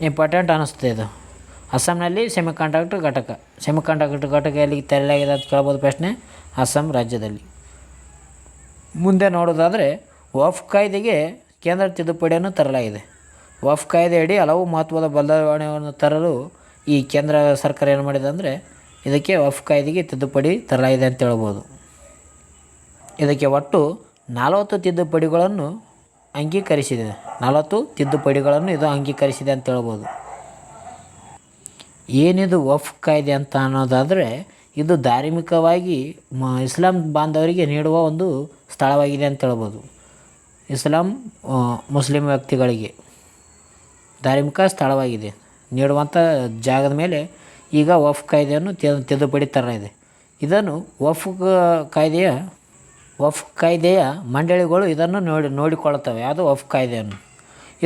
ಇಂಪಾರ್ಟೆಂಟ್ ಅನ್ನಿಸ್ತದೆ ಇದು. ಅಸ್ಸಾಂನಲ್ಲಿ ಸೆಮಿಕಂಡಕ್ಟರ್ ಘಟಕ ಎಲ್ಲಿ ತೆರೆಯಲಾಗಿದೆ ಅಂತ ಕೇಳ್ಬೋದು ಪ್ರಶ್ನೆ. ಅಸ್ಸಾಂ ರಾಜ್ಯದಲ್ಲಿ. ಮುಂದೆ ನೋಡೋದಾದರೆ, ವಕ್ಫ್ ಕಾಯ್ದೆಗೆ ಕೇಂದ್ರ ತಿದ್ದುಪಡಿಯನ್ನು ತರಲಾಗಿದೆ. ವಫ್ ಕಾಯ್ದೆಯಡಿ ಹಲವು ಮಹತ್ವದ ಬದಲಾವಣೆಯನ್ನು ತರಲು ಈ ಕೇಂದ್ರ ಸರ್ಕಾರ ಏನು ಮಾಡಿದೆ ಅಂದರೆ ಇದಕ್ಕೆ ವಫ್ ಕಾಯ್ದೆಗೆ ತಿದ್ದುಪಡಿ ತರಲಾಗಿದೆ ಅಂತ ಹೇಳ್ಬೋದು. ಇದಕ್ಕೆ ಒಟ್ಟು 40 ತಿದ್ದುಪಡಿಗಳನ್ನು ಅಂಗೀಕರಿಸಿದೆ. 40 ತಿದ್ದುಪಡಿಗಳನ್ನು ಇದು ಅಂಗೀಕರಿಸಿದೆ ಅಂತ ಹೇಳ್ಬೋದು. ಏನಿದು ವಫ್ ಕಾಯ್ದೆ ಅಂತ ಅನ್ನೋದಾದರೆ ಇದು ಧಾರ್ಮಿಕವಾಗಿ ಇಸ್ಲಾಂ ಬಾಂಧವರಿಗೆ ನೀಡುವ ಒಂದು ಸ್ಥಳವಾಗಿದೆ ಅಂತ ಹೇಳ್ಬೋದು. ಮುಸ್ಲಿಂ ವ್ಯಕ್ತಿಗಳಿಗೆ ಧಾರ್ಮಿಕ ಸ್ಥಳವಾಗಿದೆ ನೀಡುವಂಥ ಜಾಗದ ಮೇಲೆ ಈಗ ವಫ್ ಕಾಯ್ದೆಯನ್ನು ತಿದ್ದುಪಡಿ ತರಲಾಗಿದೆ. ಇದನ್ನು ವಫ್ ಕಾಯ್ದೆಯ ಮಂಡಳಿಗಳು ಇದನ್ನು ನೋಡಿಕೊಳ್ಳುತ್ತವೆ. ಅದು ವಫ್ ಕಾಯ್ದೆಯನ್ನು.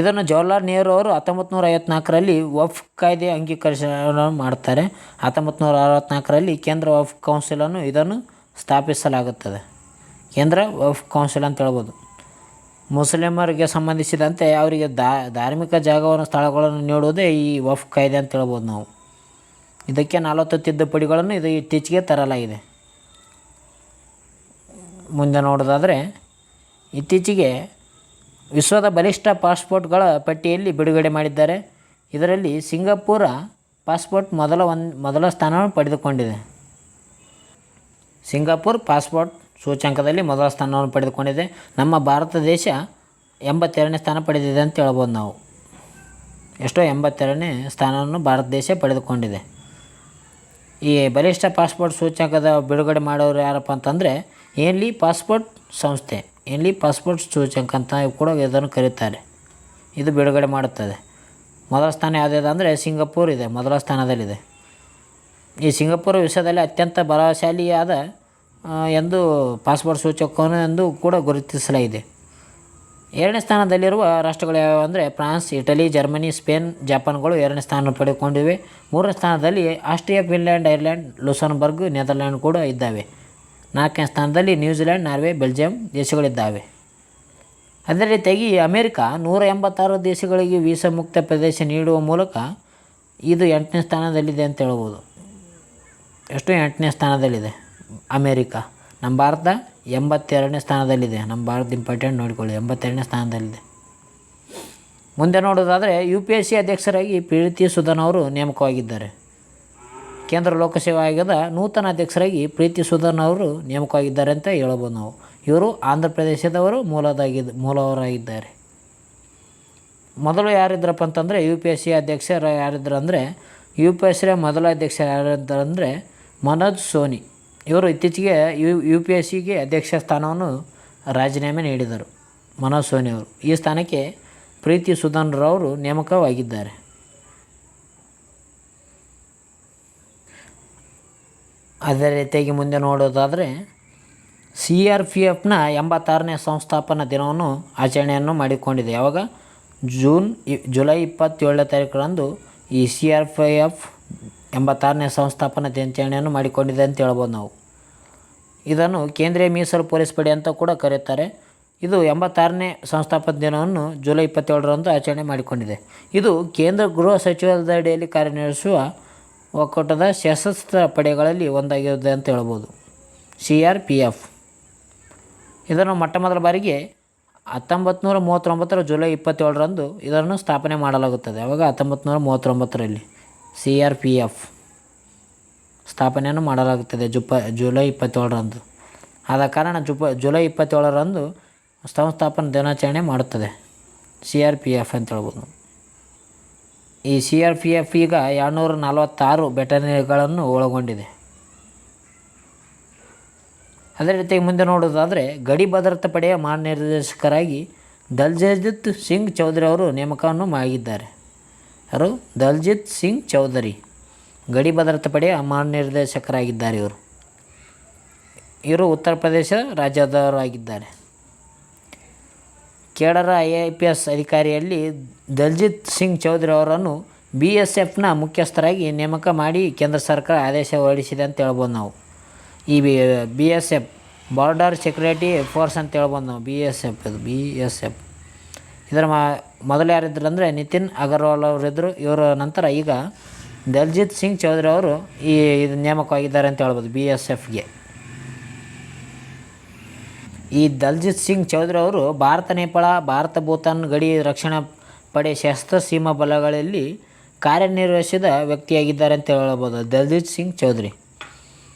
ಇದನ್ನು ಜವಾಹರ್ಲಾಲ್ ನೆಹರು ಅವರು 1954ರಲ್ಲಿ ವಫ್ ಕಾಯ್ದೆ ಅಂಗೀಕರಿಸಲು ಮಾಡ್ತಾರೆ. 1964ರಲ್ಲಿ ಕೇಂದ್ರ ವಫ್ ಕೌನ್ಸಿಲನ್ನು ಇದನ್ನು ಸ್ಥಾಪಿಸಲಾಗುತ್ತದೆ. ಕೇಂದ್ರ ವಫ್ ಕೌನ್ಸಿಲ್ ಅಂತ ಹೇಳ್ಬೋದು. ಮುಸ್ಲಿಮರಿಗೆ ಸಂಬಂಧಿಸಿದಂತೆ ಅವರಿಗೆ ಧಾರ್ಮಿಕ ಜಾಗವನ್ನು ಸ್ಥಳಗಳನ್ನು ನೀಡುವುದೇ ಈ ವಫ್ ಕಾಯ್ದೆ ಅಂತ ಹೇಳ್ಬೋದು ನಾವು. ಇದಕ್ಕೆ 40 ತಿದ್ದುಪಡಿಗಳನ್ನು ಇದು ಇತ್ತೀಚೆಗೆ ತರಲಾಗಿದೆ. ಮುಂದೆ ನೋಡೋದಾದರೆ ಇತ್ತೀಚೆಗೆ ವಿಶ್ವದ ಬಲಿಷ್ಠ ಪಾಸ್ಪೋರ್ಟ್ಗಳ ಪಟ್ಟಿಯಲ್ಲಿ ಬಿಡುಗಡೆ ಮಾಡಿದ್ದಾರೆ. ಇದರಲ್ಲಿ ಸಿಂಗಾಪುರ ಪಾಸ್ಪೋರ್ಟ್ ಮೊದಲ ಸ್ಥಾನವನ್ನು ಪಡೆದುಕೊಂಡಿದೆ. ಸಿಂಗಾಪುರ್ ಪಾಸ್ಪೋರ್ಟ್ ಸೂಚ್ಯಂಕದಲ್ಲಿ ಮೊದಲ ಸ್ಥಾನವನ್ನು ಪಡೆದುಕೊಂಡಿದೆ. ನಮ್ಮ ಭಾರತ ದೇಶ 82ನೇ ಸ್ಥಾನ ಪಡೆದಿದೆ ಅಂತ ಹೇಳ್ಬೋದು ನಾವು. 82ನೇ ಸ್ಥಾನವನ್ನು ಭಾರತ ದೇಶ ಪಡೆದುಕೊಂಡಿದೆ. ಈ ಬಲಿಷ್ಠ ಪಾಸ್ಪೋರ್ಟ್ ಸೂಚ್ಯಂಕದ ಬಿಡುಗಡೆ ಮಾಡೋರು ಯಾರಪ್ಪ ಅಂತಂದರೆ ಏನ್ಲಿ ಪಾಸ್ಪೋರ್ಟ್ ಸಂಸ್ಥೆ. ಏನ್ಲಿ ಪಾಸ್ಪೋರ್ಟ್ ಸೂಚ್ಯಂಕ ಅಂತ ಕೂಡ ಇದನ್ನು ಕರೀತಾರೆ. ಇದು ಬಿಡುಗಡೆ ಮಾಡುತ್ತದೆ. ಮೊದಲ ಸ್ಥಾನ ಯಾವುದಿದೆ ಅಂದರೆ ಸಿಂಗಾಪುರ್ ಇದೆ, ಮೊದಲ ಸ್ಥಾನದಲ್ಲಿದೆ. ಈ ಸಿಂಗಾಪುರ ವಿಶ್ವದಲ್ಲಿ ಅತ್ಯಂತ ಬಲಶಾಲಿಯಾದ ಎಂದು ಪಾಸ್ಪೋರ್ಟ್ ಸೂಚಕವನ್ನು ಎಂದು ಕೂಡ ಗುರುತಿಸಲಾಗಿದೆ. 2ನೇ ಸ್ಥಾನದಲ್ಲಿರುವ ರಾಷ್ಟ್ರಗಳು ಯಾವುವು ಅಂದರೆ ಫ್ರಾನ್ಸ್, ಇಟಲಿ, ಜರ್ಮನಿ, ಸ್ಪೇನ್, ಜಪಾನ್ಗಳು 2ನೇ ಸ್ಥಾನ ಪಡೆದುಕೊಂಡಿವೆ. 3ನೇ ಸ್ಥಾನದಲ್ಲಿ ಆಸ್ಟ್ರಿಯಾ, ಫಿನ್ಲ್ಯಾಂಡ್, ಐರ್ಲ್ಯಾಂಡ್, ಲುಕ್ಸೆಂಬರ್ಗ್, ನೆದರ್ಲ್ಯಾಂಡ್ ಕೂಡ ಇದ್ದಾವೆ. 4ನೇ ಸ್ಥಾನದಲ್ಲಿ ನ್ಯೂಜಿಲ್ಯಾಂಡ್, ನಾರ್ವೆ, ಬೆಲ್ಜಿಯಂ ದೇಶಗಳಿದ್ದಾವೆ. ಅದೇ ರೀತಿಯಾಗಿ ಅಮೇರಿಕ 186 ದೇಶಗಳಿಗೆ ವೀಸಾ ಮುಕ್ತ ಪ್ರದೇಶ ನೀಡುವ ಮೂಲಕ ಇದು 8ನೇ ಸ್ಥಾನದಲ್ಲಿದೆ ಅಂತ ಹೇಳ್ಬೋದು. 8ನೇ ಸ್ಥಾನದಲ್ಲಿದೆ ಅಮೇರಿಕ. ನಮ್ಮ ಭಾರತ 82ನೇ ಸ್ಥಾನದಲ್ಲಿದೆ. ನಮ್ಮ ಭಾರತ ಇಂಪಾರ್ಟೆಂಟ್ ನೋಡಿಕೊಳ್ಳಿ, 82ನೇ ಸ್ಥಾನದಲ್ಲಿದೆ. ಮುಂದೆ ನೋಡೋದಾದರೆ UPSC ಅಧ್ಯಕ್ಷರಾಗಿ ಪ್ರೀತಿ ಸುದನ್ ಅವರು ನೇಮಕವಾಗಿದ್ದಾರೆ. ಕೇಂದ್ರ ಲೋಕಸೇವಾ ಆಯೋಗದ ನೂತನ ಅಧ್ಯಕ್ಷರಾಗಿ ಪ್ರೀತಿ ಸುದನ್ ಅವರು ನೇಮಕವಾಗಿದ್ದಾರೆ ಅಂತ ಹೇಳ್ಬೋದು ನಾವು. ಇವರು ಆಂಧ್ರ ಪ್ರದೇಶದವರು ಮೂಲವರಾಗಿದ್ದಾರೆ. ಮೊದಲು ಯಾರಿದ್ರಪ್ಪ ಅಂತಂದರೆ UPSC ಅಧ್ಯಕ್ಷರು ಯಾರಿದ್ರು ಅಂದರೆ UPSC ಮೊದಲ ಅಧ್ಯಕ್ಷರು ಯಾರಿದ್ದಾರಂದರೆ ಮನೋಜ್ ಸೋನಿ. ಇವರು ಇತ್ತೀಚೆಗೆ UPSCಗೆ ಅಧ್ಯಕ್ಷ ಸ್ಥಾನವನ್ನು ರಾಜೀನಾಮೆ ನೀಡಿದರು. ಮನೋಜ್ ಸೋನಿ ಅವರು ಈ ಸ್ಥಾನಕ್ಕೆ ಪ್ರೀತಿ ಸುದನ್ರವರು ನೇಮಕವಾಗಿದ್ದಾರೆ. ಅದೇ ರೀತಿಯಾಗಿ ಮುಂದೆ ನೋಡೋದಾದರೆ CRPFನ 86ನೇ ಸಂಸ್ಥಾಪನಾ ದಿನವನ್ನು ಆಚರಣೆಯನ್ನು ಮಾಡಿಕೊಂಡಿದೆ. ಯಾವಾಗ ಜುಲೈ 27ನೇ ತಾರೀಕರಂದು ಈ CRPF 86ನೇ ಸಂಸ್ಥಾಪನಾ ದಿನಾಚರಣೆಯನ್ನು ಮಾಡಿಕೊಂಡಿದೆ ಅಂತ ಹೇಳ್ಬೋದು ನಾವು. ಇದನ್ನು ಕೇಂದ್ರೀಯ ಮೀಸಲು ಪೊಲೀಸ್ ಪಡೆ ಅಂತ ಕೂಡ ಕರೆಯುತ್ತಾರೆ. ಇದು 86ನೇ ಸಂಸ್ಥಾಪನಾ ದಿನವನ್ನು ಜುಲೈ 27ರಂದು ಆಚರಣೆ ಮಾಡಿಕೊಂಡಿದೆ. ಇದು ಕೇಂದ್ರ ಗೃಹ ಸಚಿವಾಲಯದ ಅಡಿಯಲ್ಲಿ ಕಾರ್ಯನಿರ್ವಹಿಸುವ ಒಕ್ಕೂಟದ ಸಶಸ್ತ್ರ ಪಡೆಗಳಲ್ಲಿ ಒಂದಾಗಿದೆ ಅಂತ ಹೇಳ್ಬೋದು. CRPF ಇದನ್ನು ಮೊಟ್ಟಮೊದಲ ಬಾರಿಗೆ 1939 ಜುಲೈ 27ರಂದು ಇದನ್ನು ಸ್ಥಾಪನೆ ಮಾಡಲಾಗುತ್ತದೆ. ಆವಾಗ 1939ರಲ್ಲಿ CRPF ಸ್ಥಾಪನೆಯನ್ನು ಮಾಡಲಾಗುತ್ತದೆ ಜುಲೈ 27ರಂದು. ಆದ ಕಾರಣ ಜುಲೈ 27ರಂದು ಸಂಸ್ಥಾಪನಾ ದಿನಾಚರಣೆ ಮಾಡುತ್ತದೆ CRPF ಅಂತ ಹೇಳ್ಬೋದು. ಈ CRPF ಈಗ 246 ಬೆಟಾಲಿಯನ್ಗಳನ್ನು ಒಳಗೊಂಡಿದೆ. ಅದೇ ರೀತಿಯಾಗಿ ಮುಂದೆ ನೋಡೋದಾದರೆ ಗಡಿ ಭದ್ರತಾ ಪಡೆಯ ಮಹಾನಿರ್ದೇಶಕರಾಗಿ ದಲ್ಜಿತ್ ಸಿಂಗ್ ಚೌಧರಿ ಅವರು ನೇಮಕವನ್ನು ಆಗಿದ್ದಾರೆ. ಯಾರು? ದಲ್ಜಿತ್ ಸಿಂಗ್ ಚೌಧರಿ ಗಡಿ ಭದ್ರತಾ ಪಡೆಯ ಮಹಾನಿರ್ದೇಶಕರಾಗಿದ್ದಾರೆ. ಇವರು ಉತ್ತರ ಪ್ರದೇಶ ರಾಜ್ಯದವರಾಗಿದ್ದಾರೆ. ಕೇಡರ IPS ಅಧಿಕಾರಿಯಲ್ಲಿ ದಲ್ಜಿತ್ ಸಿಂಗ್ ಚೌಧರಿ ಅವರನ್ನು BSFನ ಮುಖ್ಯಸ್ಥರಾಗಿ ನೇಮಕ ಮಾಡಿ ಕೇಂದ್ರ ಸರ್ಕಾರ ಆದೇಶ ಹೊರಡಿಸಿದೆ ಅಂತ ಹೇಳ್ಬೋದು ನಾವು. ಈ BSF ಬಾರ್ಡರ್ ಸೆಕ್ಯೂರಿಟಿ ಫೋರ್ಸ್ ಅಂತ ಹೇಳ್ಬೋದು ನಾವು. BSF ಇದರ ಮೊದಲು ಯಾರಿದ್ರು ಅಂದರೆ ನಿತಿನ್ ಅಗರ್ವಾಲ್ ಅವರಿದ್ದರು. ಇವರ ನಂತರ ಈಗ ದಲ್ಜಿತ್ ಸಿಂಗ್ ಚೌಧರಿ ಅವರು ಇದು ನೇಮಕವಾಗಿದ್ದಾರೆ ಅಂತ ಹೇಳ್ಬೋದು BSFಗೆ. ಈ ದಲ್ಜಿತ್ ಸಿಂಗ್ ಚೌಧರಿ ಅವರು ಭಾರತ ನೇಪಾಳ ಭಾರತ ಭೂತಾನ್ ಗಡಿ ರಕ್ಷಣಾ ಪಡೆ ಸಶಸ್ತ್ರ ಸೀಮಾ ಬಲಗಳಲ್ಲಿ ಕಾರ್ಯನಿರ್ವಹಿಸಿದ ವ್ಯಕ್ತಿಯಾಗಿದ್ದಾರೆ ಅಂತ ಹೇಳಬಹುದು ದಲ್ಜಿತ್ ಸಿಂಗ್ ಚೌಧರಿ.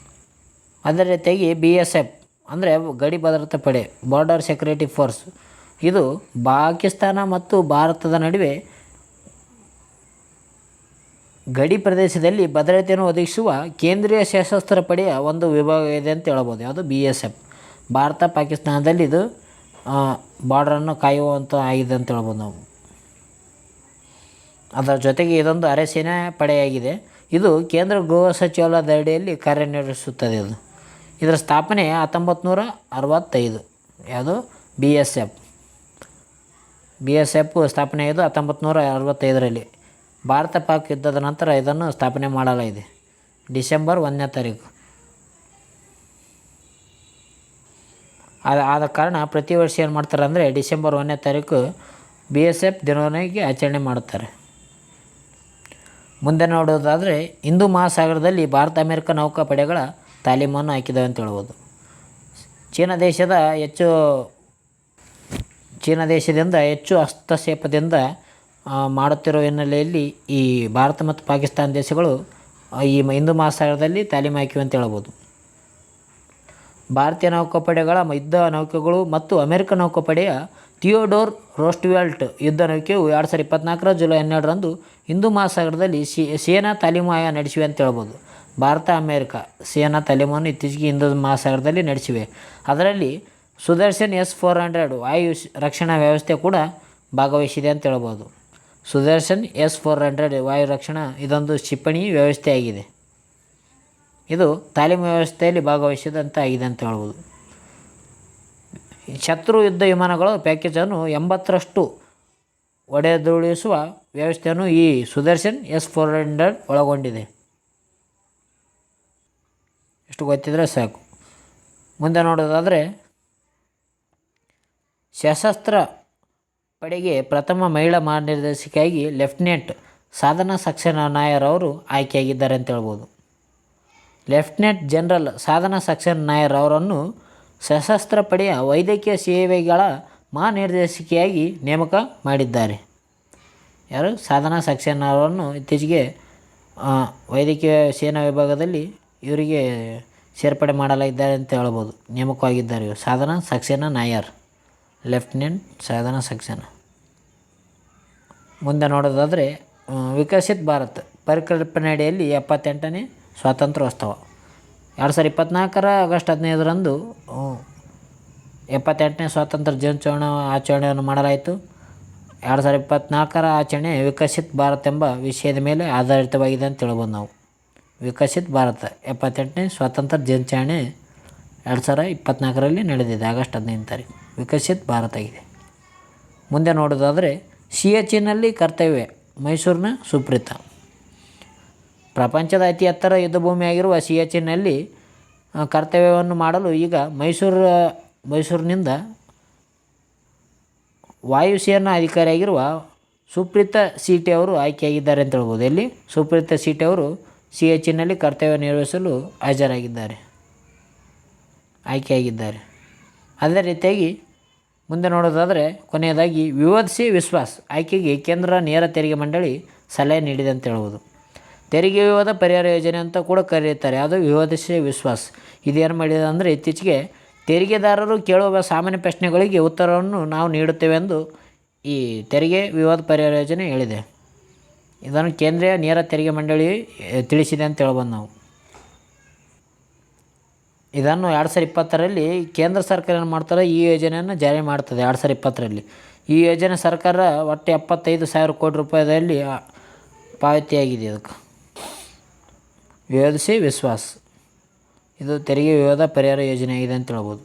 ಅದೇ ರೀತಿಯಾಗಿ BSF ಅಂದರೆ ಗಡಿ ಭದ್ರತಾ ಪಡೆ, ಬಾರ್ಡರ್ ಸೆಕ್ಯೂರಿಟಿ ಫೋರ್ಸ್, ಇದು ಪಾಕಿಸ್ತಾನ ಮತ್ತು ಭಾರತದ ನಡುವೆ ಗಡಿ ಪ್ರದೇಶದಲ್ಲಿ ಭದ್ರತೆಯನ್ನು ಒದಗಿಸುವ ಕೇಂದ್ರೀಯ ಸಶಸ್ತ್ರ ಪಡೆಯ ಒಂದು ವಿಭಾಗ ಇದೆ ಅಂತ ಹೇಳ್ಬೋದು. ಯಾವುದು BSF. ಭಾರತ ಪಾಕಿಸ್ತಾನದಲ್ಲಿ ಇದು ಬಾರ್ಡ್ರನ್ನು ಕಾಯುವಂಥ ಆಗಿದೆ ಅಂತ ಹೇಳ್ಬೋದು ನಾವು. ಅದರ ಜೊತೆಗೆ ಇದೊಂದು ಅರೆಸೇನಾ ಪಡೆಯಾಗಿದೆ. ಇದು ಕೇಂದ್ರ ಗೃಹ ಸಚಿವಾಲಯದ ಅಡಿಯಲ್ಲಿ ಕಾರ್ಯನಿರ್ವಹಿಸುತ್ತದೆ. ಇದರ ಸ್ಥಾಪನೆ 1965. ಯಾವುದು BSF ಸ್ಥಾಪನೆಯಾಗಿದ್ದು 1965ರಲ್ಲಿ. ಭಾರತ ಪಾಕ್ ಯುದ್ಧದ ನಂತರ ಇದನ್ನು ಸ್ಥಾಪನೆ ಮಾಡಲಾಗಿದೆ ಡಿಸೆಂಬರ್ 1ನೇ ತಾರೀಕು. ಆದ ಕಾರಣ ಪ್ರತಿ ವರ್ಷ ಏನು ಮಾಡ್ತಾರೆ ಅಂದರೆ ಡಿಸೆಂಬರ್ 1ನೇ ತಾರೀಕು BSF ದಿನವನ್ನಾಗಿ ಆಚರಣೆ ಮಾಡುತ್ತಾರೆ. ಮುಂದೆ ನೋಡೋದಾದರೆ ಹಿಂದೂ ಮಹಾಸಾಗರದಲ್ಲಿ ಭಾರತ ಅಮೆರಿಕ ನೌಕಾಪಡೆಗಳ ತಾಲೀಮನ್ನು ಹಾಕಿದ್ದಾವೆ ಅಂತ ಹೇಳ್ಬೋದು. ಚೀನಾ ದೇಶದಿಂದ ಹೆಚ್ಚು ಹಸ್ತಕ್ಷೇಪದಿಂದ ಮಾಡುತ್ತಿರುವ ಹಿನ್ನೆಲೆಯಲ್ಲಿ ಈ ಭಾರತ ಮತ್ತು ಪಾಕಿಸ್ತಾನ ದೇಶಗಳು ಈ ಹಿಂದೂ ಮಹಾಸಾಗರದಲ್ಲಿ ತಾಲೀಮು ಹಾಕಿವೆ ಅಂತ ಹೇಳ್ಬೋದು. ಭಾರತೀಯ ನೌಕಾಪಡೆಗಳ ಯುದ್ಧ ನೌಕೆಗಳು ಮತ್ತು ಅಮೆರಿಕ ನೌಕಾಪಡೆಯ ಥಿಯೋಡೋರ್ ರೂಸ್ವೆಲ್ಟ್ ಯುದ್ಧ ನೌಕೆಯು 2024 ಜುಲೈ 12ರಂದು ಹಿಂದೂ ಮಹಾಸಾಗರದಲ್ಲಿ ಸೇನಾ ತಾಲೀಮು ನಡೆಸಿವೆ ಅಂತ ಹೇಳ್ಬೋದು. ಭಾರತ ಅಮೆರಿಕ ಸೇನಾ ತಾಲೀಮನ್ನು ಇತ್ತೀಚೆಗೆ ಹಿಂದೂ ಮಹಾಸಾಗರದಲ್ಲಿ ನಡೆಸಿವೆ. ಅದರಲ್ಲಿ ಸುದರ್ಶನ್ S-400 ವಾಯು ರಕ್ಷಣಾ ವ್ಯವಸ್ಥೆ ಕೂಡ ಭಾಗವಹಿಸಿದೆ ಅಂತ ಹೇಳ್ಬೋದು. ಸುದರ್ಶನ್ S-400 ವಾಯು ರಕ್ಷಣಾ ಇದೊಂದು ಕ್ಷಿಪಣಿ ವ್ಯವಸ್ಥೆಯಾಗಿದೆ. ಇದು ತಾಲೀಮು ವ್ಯವಸ್ಥೆಯಲ್ಲಿ ಭಾಗವಹಿಸಿದಂತ ಆಗಿದೆ ಅಂತ ಹೇಳ್ಬೋದು. ಶತ್ರು ಯುದ್ಧ ವಿಮಾನಗಳ ಪ್ಯಾಕೇಜನ್ನು 80ರಷ್ಟು ಹೊಡೆದುರುಳಿಸುವ ವ್ಯವಸ್ಥೆಯನ್ನು ಈ ಸುದರ್ಶನ್ S-400 ಒಳಗೊಂಡಿದೆ. ಎಷ್ಟು ಗೊತ್ತಿದ್ರೆ ಸಾಕು. ಮುಂದೆ ನೋಡೋದಾದರೆ ಸಶಸ್ತ್ರ ಪಡೆಗೆ ಪ್ರಥಮ ಮಹಿಳಾ ಮಹಾನಿರ್ದೇಶಕಿಯಾಗಿ ಲೆಫ್ಟಿನೆಂಟ್ ಸಾಧನಾ ಸಕ್ಸೇನಾ ನಾಯರ್ ಅವರು ಆಯ್ಕೆಯಾಗಿದ್ದಾರೆ ಅಂತ ಹೇಳ್ಬೋದು. ಲೆಫ್ಟಿನೆಂಟ್ ಜನರಲ್ ಸಾಧನಾ ಸಕ್ಸೇನಾ ನಾಯರ್ ಅವರನ್ನು ಸಶಸ್ತ್ರ ಪಡೆಯ ವೈದ್ಯಕೀಯ ಸೇವೆಗಳ ಮಹಾನಿರ್ದೇಶಕಿಯಾಗಿ ನೇಮಕ ಮಾಡಿದ್ದಾರೆ. ಯಾರು? ಸಾಧನಾ ಸಕ್ಸೇನಾ ಅವರನ್ನು ಇತ್ತೀಚೆಗೆ ವೈದ್ಯಕೀಯ ಸೇನಾ ವಿಭಾಗದಲ್ಲಿ ಇವರಿಗೆ ಸೇರ್ಪಡೆ ಮಾಡಲಾಗಿದ್ದಾರೆ ಅಂತ ಹೇಳ್ಬೋದು. ನೇಮಕವಾಗಿದ್ದಾರೆ ಇವರು ಸಾಧನಾ ಸಕ್ಸೇನಾ ನಾಯರ್, ಲೆಫ್ಟಿನೆಂಟ್ ಸಾಧನಾ ಸಕ್ಸೇನಾ. ಮುಂದೆ ನೋಡೋದಾದರೆ ವಿಕಸಿತ್ ಭಾರತ್ ಪರಿಕಲ್ಪನೆ ಅಡಿಯಲ್ಲಿ 78ನೇ ಸ್ವಾತಂತ್ರ್ಯೋತ್ಸವ 2024 ಆಗಸ್ಟ್ 15ರಂದು 78ನೇ ಸ್ವಾತಂತ್ರ್ಯ ದಿನಾಚರಣೆ ಆಚರಣೆಯನ್ನು ಮಾಡಲಾಯಿತು. 2024 ಆಚರಣೆ ವಿಕಸಿತ್ ಭಾರತ್ ಎಂಬ ವಿಷಯದ ಮೇಲೆ ಆಧಾರಿತವಾಗಿದೆ ಅಂತ ಹೇಳ್ಬೋದು ನಾವು. ವಿಕಸಿತ್ ಭಾರತ 78ನೇ ಸ್ವಾತಂತ್ರ್ಯ ದಿನಾಚರಣೆ 2024ರಲ್ಲಿ ನಡೆದಿದೆ ಆಗಸ್ಟ್ 15 ತಾರೀಕು. ವಿಕಸಿತ್ ಭಾರತ ಆಗಿದೆ. ಮುಂದೆ ನೋಡೋದಾದರೆ ಸಿಯಾಚಿನ್ನಲ್ಲಿ ಕರ್ತವ್ಯ ಮೈಸೂರಿನ ಸುಪ್ರೀತಾ. ಪ್ರಪಂಚದ ಅತಿ ಎತ್ತರ ಯುದ್ಧಭೂಮಿಯಾಗಿರುವ ಸಿಯಾಚಿನ್ನಲ್ಲಿ ಕರ್ತವ್ಯವನ್ನು ಮಾಡಲು ಈಗ ಮೈಸೂರಿನಿಂದ ವಾಯುಸೇನಾ ಅಧಿಕಾರಿಯಾಗಿರುವ ಸುಪ್ರೀತಾ ಸೀಟೆ ಅವರು ಆಯ್ಕೆಯಾಗಿದ್ದಾರೆ ಅಂತ ಹೇಳ್ಬೋದು. ಎಲ್ಲಿ? ಸುಪ್ರೀತಾ ಸೀಟೆ ಅವರು ಸಿಯಾಚಿನ್ನಲ್ಲಿ ಕರ್ತವ್ಯ ನಿರ್ವಹಿಸಲು ಆಯ್ಕೆಯಾಗಿದ್ದಾರೆ. ಅದೇ ರೀತಿಯಾಗಿ ಮುಂದೆ ನೋಡೋದಾದರೆ ಕೊನೆಯದಾಗಿ ವಿವಾದ್ ಸೆ ವಿಶ್ವಾಸ್ ಆಯ್ಕೆಗೆ ಕೇಂದ್ರ ನೇರ ತೆರಿಗೆ ಮಂಡಳಿ ಸಲಹೆ ನೀಡಿದೆ ಅಂತ ಹೇಳ್ಬೋದು. ತೆರಿಗೆ ವಿವಾದ ಪರಿಹಾರ ಯೋಜನೆ ಅಂತ ಕೂಡ ಕರೆಯುತ್ತಾರೆ. ಅದು ವಿವಾದ್ ಸೆ ವಿಶ್ವಾಸ್. ಇದೇನು ಮಾಡಿದೆ ಅಂದರೆ ಇತ್ತೀಚೆಗೆ ತೆರಿಗೆದಾರರು ಕೇಳುವ ಸಾಮಾನ್ಯ ಪ್ರಶ್ನೆಗಳಿಗೆ ಉತ್ತರವನ್ನು ನಾವು ನೀಡುತ್ತೇವೆ ಎಂದು ಈ ತೆರಿಗೆ ವಿವಾದ ಪರಿಹಾರ ಯೋಜನೆ ಹೇಳಿದೆ. ಇದನ್ನು ಕೇಂದ್ರೀಯ ನೇರ ತೆರಿಗೆ ಮಂಡಳಿ ತಿಳಿಸಿದೆ ಅಂತ ಹೇಳ್ಬೋದು ನಾವು. ಇದನ್ನು 2020ರಲ್ಲಿ ಕೇಂದ್ರ ಸರ್ಕಾರ ಏನು ಮಾಡ್ತಾರೆ, ಈ ಯೋಜನೆಯನ್ನು ಜಾರಿ ಮಾಡ್ತದೆ 2020ರಲ್ಲಿ. ಈ ಯೋಜನೆ ಸರ್ಕಾರ ಒಟ್ಟು 75,000 ಕೋಟಿ ರೂಪಾಯಿದಲ್ಲಿ ಪಾವತಿಯಾಗಿದೆ. ಇದಕ್ಕೆ ವಿವಾದ್ ಸೆ ವಿಶ್ವಾಸ್ ಇದು ತೆರಿಗೆ ವಿವಾದ ಪರಿಹಾರ ಯೋಜನೆ ಆಗಿದೆ ಅಂತ ಹೇಳ್ಬೋದು.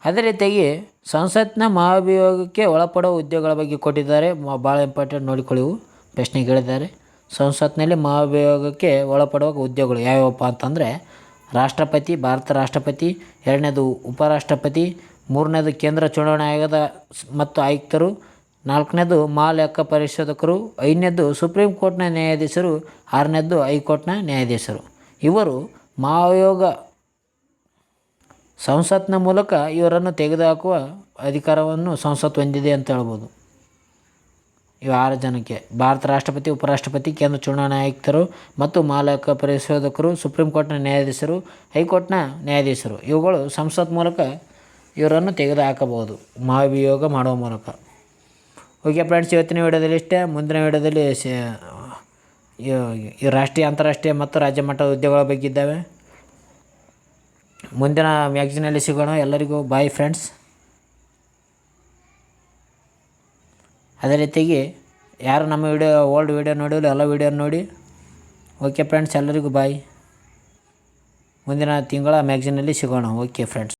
ಅದೇ ರೀತಿಯಾಗಿ ಸಂಸತ್ನ ಮಹಾಭಿಯೋಗಕ್ಕೆ ಒಳಪಡುವ ಹುದ್ದೆಗಳ ಬಗ್ಗೆ ಕೊಟ್ಟಿದ್ದಾರೆ. ಭಾಳ ಇಂಪಾರ್ಟೆಂಟ್ ನೋಡಿಕೊಳ್ಳಿವು ಪ್ರಶ್ನೆ ಕೇಳಿದ್ದಾರೆ. ಸಂಸತ್ನಲ್ಲಿ ಮಹಾಭಿಯೋಗಕ್ಕೆ ಒಳಪಡುವ ಹುದ್ದೆಗಳು ಯಾವ್ಯಾವಪ್ಪ ಅಂತಂದರೆ ರಾಷ್ಟ್ರಪತಿ, ಭಾರತ ರಾಷ್ಟ್ರಪತಿ, 2ನೇದು ಉಪರಾಷ್ಟ್ರಪತಿ, 3ನೇದು ಕೇಂದ್ರ ಚುನಾವಣಾ ಆಯೋಗದ ಮತ್ತು ಆಯುಕ್ತರು, 4ನೇದು ಮಹಾಲೆಕ್ಕ ಪರಿಶೋಧಕರು, 5ನೇದು ಸುಪ್ರೀಂ ಕೋರ್ಟ್ನ ನ್ಯಾಯಾಧೀಶರು, 6ನೇದು ಹೈಕೋರ್ಟ್ನ ನ್ಯಾಯಾಧೀಶರು. ಇವರು ಮಹಾಭಿಯೋಗ ಸಂಸತ್ನ ಮೂಲಕ ಇವರನ್ನು ತೆಗೆದುಹಾಕುವ ಅಧಿಕಾರವನ್ನು ಸಂಸತ್ ಹೊಂದಿದೆ ಅಂತ ಹೇಳ್ಬೋದು. ಇವು 6 ಜನಕ್ಕೆ ಭಾರತ ರಾಷ್ಟ್ರಪತಿ, ಉಪರಾಷ್ಟ್ರಪತಿ, ಕೇಂದ್ರ ಚುನಾವಣಾ ಆಯುಕ್ತರು ಮತ್ತು ಮಾಲಕ ಪರಿಶೋಧಕರು, ಸುಪ್ರೀಂ ಕೋರ್ಟ್ನ ನ್ಯಾಯಾಧೀಶರು, ಹೈಕೋರ್ಟ್ನ ನ್ಯಾಯಾಧೀಶರು ಇವುಗಳು ಸಂಸತ್ ಮೂಲಕ ಇವರನ್ನು ತೆಗೆದುಹಾಕಬಹುದು ಮಹಾಭಿಯೋಗ ಮಾಡುವ ಮೂಲಕ. ಓಕೆ ಫ್ರೆಂಡ್ಸ್, ಇವತ್ತಿನ ವಿಡಿಯೋದಲ್ಲಿ ಇಷ್ಟೇ. ಮುಂದಿನ ವಿಡಿಯೋದಲ್ಲಿ ಈ ರಾಷ್ಟ್ರೀಯ, ಅಂತಾರಾಷ್ಟ್ರೀಯ ಮತ್ತು ರಾಜ್ಯ ಮಟ್ಟದ ಹುದ್ದೆಗಳ ಬಗ್ಗೆ ಇದ್ದಾವೆ. ಮುಂದಿನ ಮ್ಯಾಗ್ಝಿನಲ್ಲಿ ಸಿಗೋಣ. ಎಲ್ಲರಿಗೂ ಬಾಯ್ ಫ್ರೆಂಡ್ಸ್. ಅದೇ ರೀತಿಯಾಗಿ ಯಾರು ನಮ್ಮ ಓಲ್ಡ್ ವೀಡಿಯೋ ನೋಡಿಲ್ಲ ಎಲ್ಲ ವೀಡಿಯೋ ನೋಡಿ. ಓಕೆ ಫ್ರೆಂಡ್ಸ್, ಎಲ್ಲರಿಗೂ ಬಾಯ್. ಮುಂದಿನ ತಿಂಗಳ ಮ್ಯಾಗ್ಝಿನಲ್ಲಿ ಸಿಗೋಣ. Okay friends.